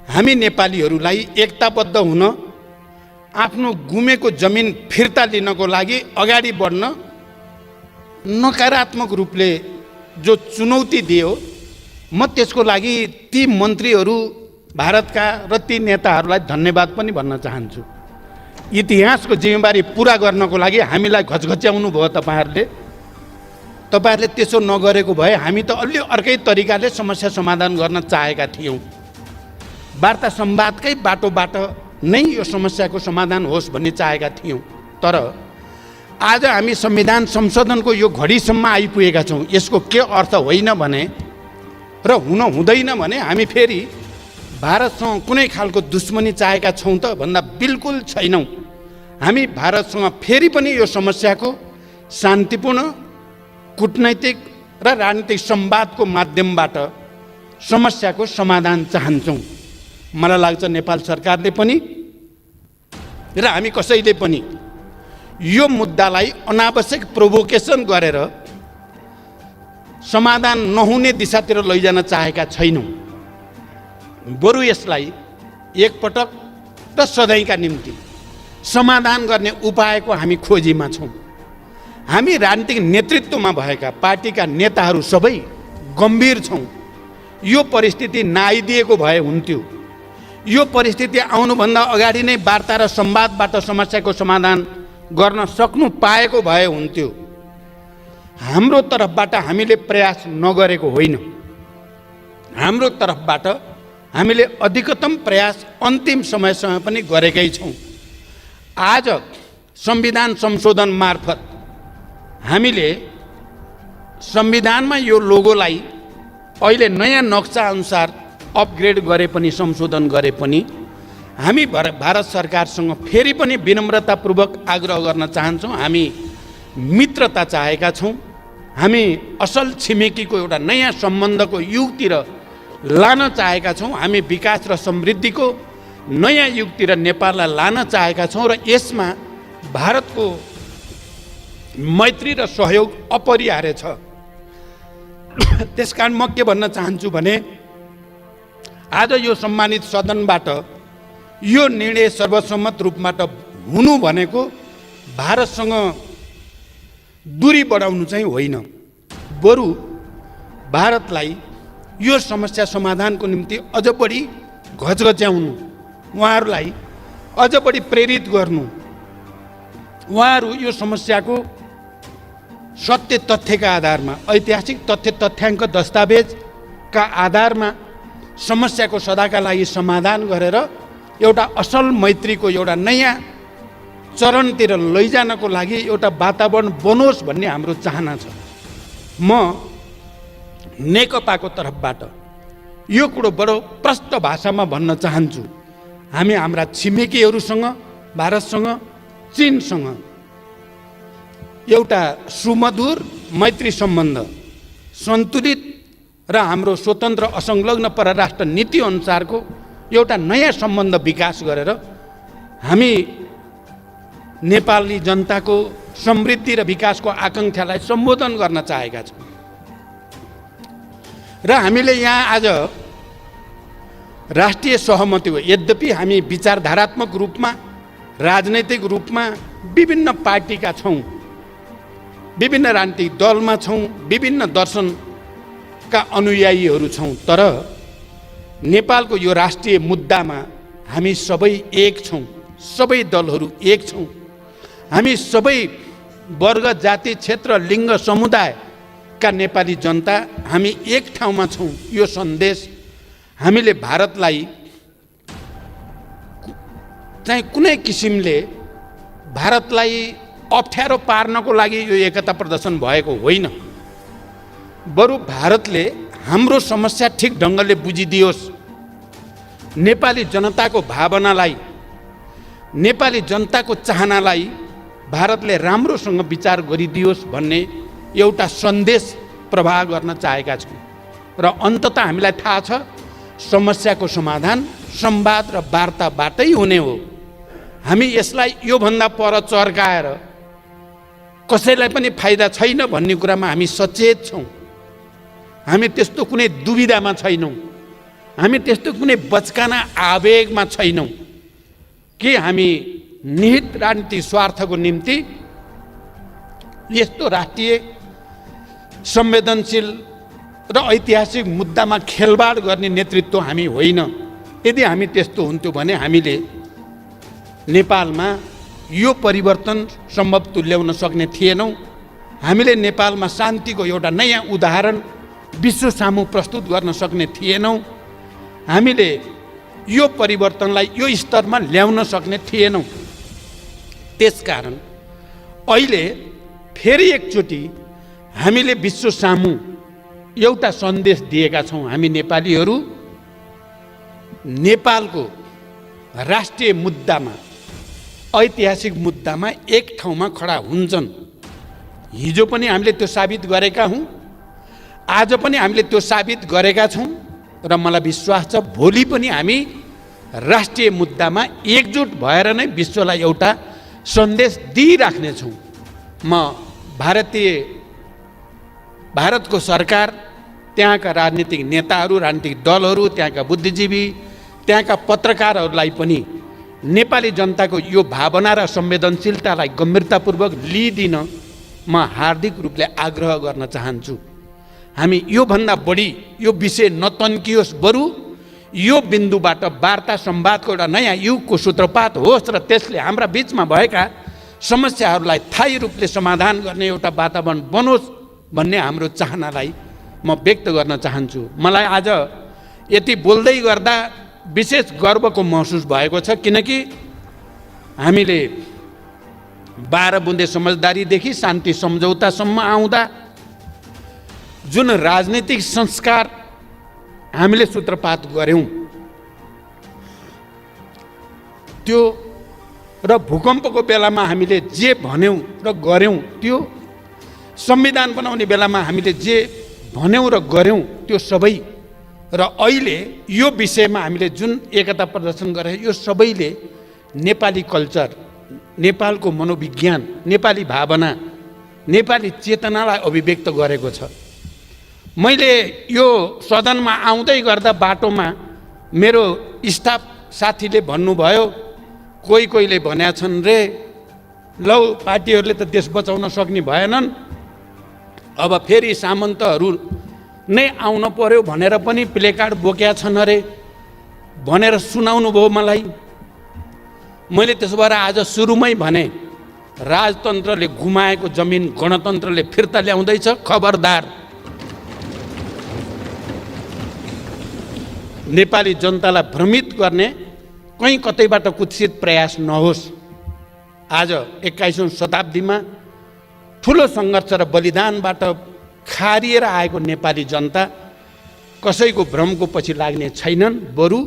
हामी नेपालीहरूलाई एकताबद्ध हुन, आफ्नो गुमेको जमिन फिर्ता लिनको लागि अगाडि बढ्न नकारात्मक रूपले जो चुनौती दियो, म त्यसको लागि ती मन्त्रीहरू भारतका र ती नेताहरूलाई धन्यवाद पनि भन्न चाहन्छु। इतिहासको जिम्मेवारी पुरा गर्नको लागि हामीलाई घचघच्याउनु भयो तपाईँहरूले त्यसो नगरेको भए हामी त अलि अर्कै तरिकाले समस्या समाधान गर्न चाहेका थियौँ। वार्ता संवादकै बाटोबाट नै यो समस्याको समाधान होस् भन्ने चाहेका थियौँ। तर आज हामी संविधान संशोधनको यो घडीसम्म आइपुगेका छौँ। यसको के अर्थ होइन भने र हुन हुँदैन भने हामी फेरि भारतसँग कुनै खालको दुश्मनी चाहेका छौँ त भन्दा बिल्कुल छैनौँ। हामी भारतसँग फेरि पनि यो समस्याको शान्तिपूर्ण कूटनैतिक र राजनीतिक संवादको माध्यमबाट समस्याको समाधान चाहन्छौँ। मलाई लाग्छ नेपाल सरकारले पनि र हामी कसैले पनि यो मुद्दालाई अनावश्यक प्रोभोकेसन गरेर समाधान नहुने दिशातिर लैजान चाहेका छैनौँ। बरु यसलाई एकपटक र सधैँका निम्ति समाधान गर्ने उपायको हामी खोजीमा छौँ। हामी राजनीतिक नेतृत्वमा भएका पार्टीका नेताहरू सबै गम्भीर छौँ। यो परिस्थिति नआइदिएको भए हुन्थ्यो। यो परिस्थिति आउनुभन्दा अगाडि नै वार्ता र संवादबाट समस्याको समाधान गर्न सक्नु पाएको भए हुन्थ्यो। हाम्रो तर्फबाट हामीले प्रयास नगरेको होइन। हाम्रो तर्फबाट हामीले अधिकतम प्रयास अन्तिम समयसम्म पनि गरेकै छौँ। आज संविधान संशोधन मार्फत हामीले संविधानमा यो लोगोलाई अहिले नयाँ नक्सा अनुसार अपग्रेड गरे पनि संशोधन गरे पनि हामी भारत सरकारसँग फेरि पनि विनम्रतापूर्वक आग्रह गर्न चाहन्छौँ। हामी मित्रता चाहेका छौँ। हामी असल छिमेकीको एउटा नयाँ सम्बन्धको युगतिर लान चाहेका छौँ। हामी विकास र समृद्धिको नयाँ युगतिर नेपाललाई लान चाहेका छौँ र यसमा भारतको मैत्री र सहयोग अपरिहार्य छ। त्यसकारण म के भन्न चाहन्छु भने आज यो सम्मानित सदनबाट यो निर्णय सर्वसम्मत रूपबाट हुनु भनेको भारतसँग दूरी बढाउनु चाहिँ होइन, बरु भारतलाई यो समस्या समाधानको निम्ति अझ बढी घचघच्याउनु, उहाँहरूलाई अझ बढी प्रेरित गर्नु, उहाँहरू यो समस्याको सत्य तथ्यका आधारमा, ऐतिहासिक तथ्य तथ्याङ्क दस्तावेजका आधारमा समस्याको सदाका लागि समाधान गरेर एउटा असल मैत्रीको एउटा नयाँ चरणतिर लैजानको लागि एउटा वातावरण बनोस् भन्ने हाम्रो चाहना छ। म नेकपाको तर्फबाट यो कुरो बडो प्रष्ट भाषामा भन्न चाहन्छु। हामी हाम्रा छिमेकीहरूसँग, भारतसँग, चीनसँग एउटा सुमधुर मैत्री सम्बन्ध सन्तुलित र हाम्रो स्वतन्त्र असंलग्न परराष्ट्र नीति अनुसारको एउटा नयाँ सम्बन्ध विकास गरेर हामी नेपाली जनताको समृद्धि र विकासको आकाङ्क्षालाई सम्बोधन गर्न चाहेका छौँ। र हामीले यहाँ आज राष्ट्रिय सहमति हो। यद्यपि हामी विचारधारात्मक रूपमा, राजनैतिक रूपमा विभिन्न पार्टीका छौँ, विभिन्न राजनीतिक दलमा छौँ, विभिन्न दर्शनका अनुयायीहरू छौँ, तर नेपालको यो राष्ट्रिय मुद्दामा हामी सबै एक छौँ। सबै दलहरू एक छौँ। हामी सबै वर्ग, जाति, क्षेत्र, लिङ्ग, समुदायका नेपाली जनता हामी एक ठाउँमा छौँ। यो सन्देश हामीले भारतलाई चाहिँ कुनै किसिमले भारतलाई अप्ठ्यारो पार्नको लागि यो एकता प्रदर्शन भएको होइन, बरु भारतले हाम्रो समस्या ठिक ढङ्गले बुझिदियोस्, नेपाली जनताको भावनालाई, नेपाली जनताको चाहनालाई भारतले राम्रोसँग विचार गरिदियोस् भन्ने एउटा सन्देश प्रवाह गर्न चाहेका छौँ। र अन्ततः हामीलाई थाहा छ समस्याको समाधान संवाद र वार्ताबाटै हुने हो। हामी यसलाई योभन्दा पर चर्काएर कसैलाई पनि फाइदा छैन भन्ने कुरामा हामी सचेत छौँ। हामी त्यस्तो कुनै दुविधामा छैनौँ। हामी त्यस्तो कुनै बचकाना आवेगमा छैनौँ कि हामी निहित राजनीतिक स्वार्थको निम्ति यस्तो राष्ट्रिय संवेदनशील र ऐतिहासिक मुद्दामा खेलबाड गर्ने नेतृत्व हामी होइन। यदि हामी त्यस्तो हुन्थ्यो भने हामीले नेपालमा यो परिवर्तन सम्भव तुल्याउन सक्ने थिएनौँ। हामीले नेपालमा शान्तिको एउटा नयाँ उदाहरण विश्व सामु प्रस्तुत गर्न सक्ने थिएनौँ। हामीले यो परिवर्तनलाई यो स्तरमा ल्याउन सक्ने थिएनौँ। त्यसकारण अहिले फेरि एकचोटि हामीले विश्व सामु एउटा सन्देश दिएका छौँ। हामी नेपालीहरू नेपालको राष्ट्रिय मुद्दामा, ऐतिहासिक मुद्दामा एक ठाउँमा खडा हुन्छन्। हिजो पनि हामीले त्यो साबित गरेका हौँ, आज पनि हामीले त्यो साबित गरेका छौँ र मलाई विश्वास छ भोलि पनि हामी राष्ट्रिय मुद्दामा एकजुट भएर नै विश्वलाई एउटा सन्देश दिइराख्नेछौँ। म भारतको सरकार, त्यहाँका राजनीतिक नेताहरू, राजनीतिक दलहरू, त्यहाँका बुद्धिजीवी, त्यहाँका पत्रकारहरूलाई पनि नेपाली जनताको यो भावना र संवेदनशीलतालाई गम्भीरतापूर्वक लिइदिन म हार्दिक रूपले आग्रह गर्न चाहन्छु। हामी योभन्दा बढी यो विषय नतन्कियोस्, बरु यो बिन्दुबाट वार्ता संवादको एउटा नयाँ युगको सूत्रपात होस् र त्यसले हाम्रा बिचमा भएका समस्याहरूलाई स्थायी रूपले समाधान गर्ने एउटा वातावरण बनोस् भन्ने हाम्रो चाहनालाई म व्यक्त गर्न चाहन्छु। मलाई आज यति बोल्दै गर्दा विशेष गर्वको महसुस भएको छ, किनकि हामीले 12 बुँदे समझदारीदेखि शान्ति सम्झौतासम्म आउँदा जुन राजनीतिक संस्कार हामीले सूत्रपात गर्यौं त्यो र भूकम्पको बेलामा हामीले जे भन्यौं र गर्यौं त्यो, संविधान बनाउने बेलामा हामीले जे भन्यौं र गर्यौं त्यो सबै, र अहिले यो विषयमा हामीले जुन एकता प्रदर्शन गरे यो सबैले नेपाली कल्चर, नेपालको मनोविज्ञान, नेपाली भावना, नेपाली चेतनालाई अभिव्यक्त गरेको छ। मैले यो सदनमा आउँदै गर्दा बाटोमा मेरो स्टाफ साथीले भन्नुभयो, कोहीले भनेका छन् रे, लौ पार्टीहरूले त देश बचाउन सक्ने भएनन्, अब फेरि सामन्तहरू नै आउन पर्यो भनेर पनि प्लेकार्ड बोकेका छन् अरे भनेर सुनाउनु भयो मलाई। मैले त्यसो भएर आज सुरुमै भने, राजतन्त्रले गुमाएको जमिन गणतन्त्रले फिर्ता ल्याउँदैछ, खबरदार। नेपाली जनतालाई भ्रमित गर्ने कहीँ कतैबाट कुत्सित प्रयास नहोस्। आज 21औं शताब्दीमा ठुलो सङ्घर्ष र बलिदानबाट खारिएर आएको नेपाली जनता कसैको भ्रमको पछि लाग्ने छैनन्, बरु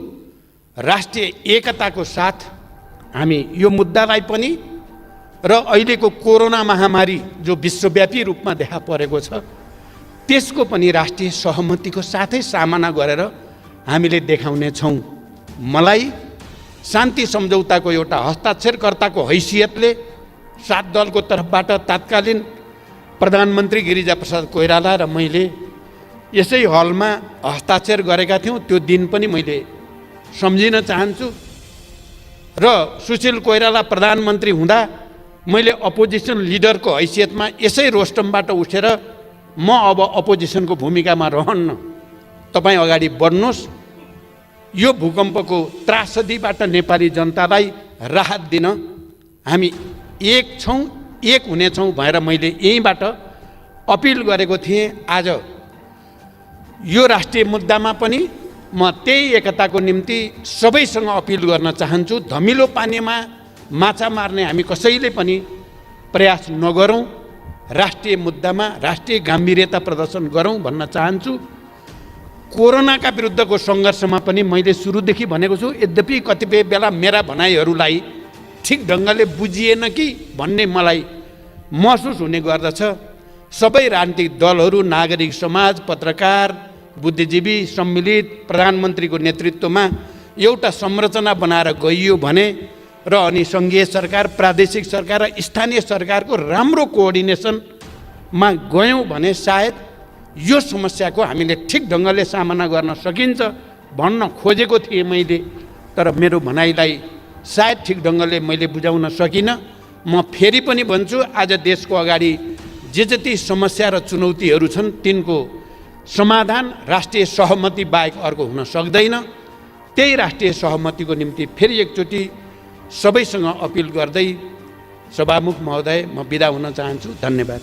राष्ट्रिय एकताको साथ हामी यो मुद्दालाई पनि र अहिलेको कोरोना महामारी जो विश्वव्यापी रूपमा देखा परेको छ त्यसको पनि राष्ट्रिय सहमतिको साथै सामना गरेर हामीले देखाउने छौं। मलाई शान्ति सम्झौताको एउटा हस्ताक्षरकर्ताको हैसियतले 7 दलको तर्फबाट तत्कालीन प्रधानमन्त्री गिरिजाप्रसाद कोइराला र मैले यसै हलमा हस्ताक्षर गरेका थियौं, त्यो दिन पनि मैले सम्झिन चाहन्छु। र सुशील कोइराला प्रधानमन्त्री हुँदा मैले अपोजिसन लिडरको हैसियतमा यसै रोस्टमबाट उठेर म अब अपोजिसनको भूमिकामा रहन्न, तपाईँ अगाडि बढ्नुहोस्, यो भूकम्पको त्रासदीबाट नेपाली जनतालाई राहत दिन हामी एक छौं, एक हुनेछौं भनेर मैले यहीँबाट अपिल गरेको थिएँ। आज यो राष्ट्रिय मुद्दामा पनि म त्यही एकताको निम्ति सबैसँग अपिल गर्न चाहन्छु। धमिलो पानीमा माछा मार्ने हामी कसैले पनि प्रयास नगरौँ, राष्ट्रिय मुद्दामा राष्ट्रिय गम्भीरता प्रदर्शन गरौँ भन्न चाहन्छु। कोरोनाका विरुद्धको सङ्घर्षमा पनि मैले सुरुदेखि भनेको छु, यद्यपि कतिपय बेला मेरा भनाइहरूलाई ठिक ढङ्गले बुझिएन कि भन्ने मलाई महसुस हुने गर्दछ। सबै राजनीतिक दलहरू, नागरिक समाज, पत्रकार, बुद्धिजीवी सम्मिलित प्रधानमन्त्रीको नेतृत्वमा एउटा संरचना बनाएर गइयो भने र अनि सङ्घीय सरकार, प्रादेशिक सरकार र स्थानीय सरकारको राम्रो कोअर्डिनेसनमा गयौँ भने सायद यो समस्याको हामीले ठिक ढङ्गले सामना गर्न सकिन्छ भन्न खोजेको थिएँ मैले। तर मेरो भनाइलाई सायद ठिक ढङ्गले मैले बुझाउन सकिनँ। म फेरि पनि भन्छु, आज देशको अगाडि जे जति समस्या र चुनौतीहरू छन् तिनको समाधान राष्ट्रिय सहमति बाहेक अर्को हुन सक्दैन। त्यही राष्ट्रिय सहमतिको निम्ति फेरि एकचोटि सबैसँग अपिल गर्दै सभामुख महोदय म बिदा हुन चाहन्छु। धन्यवाद।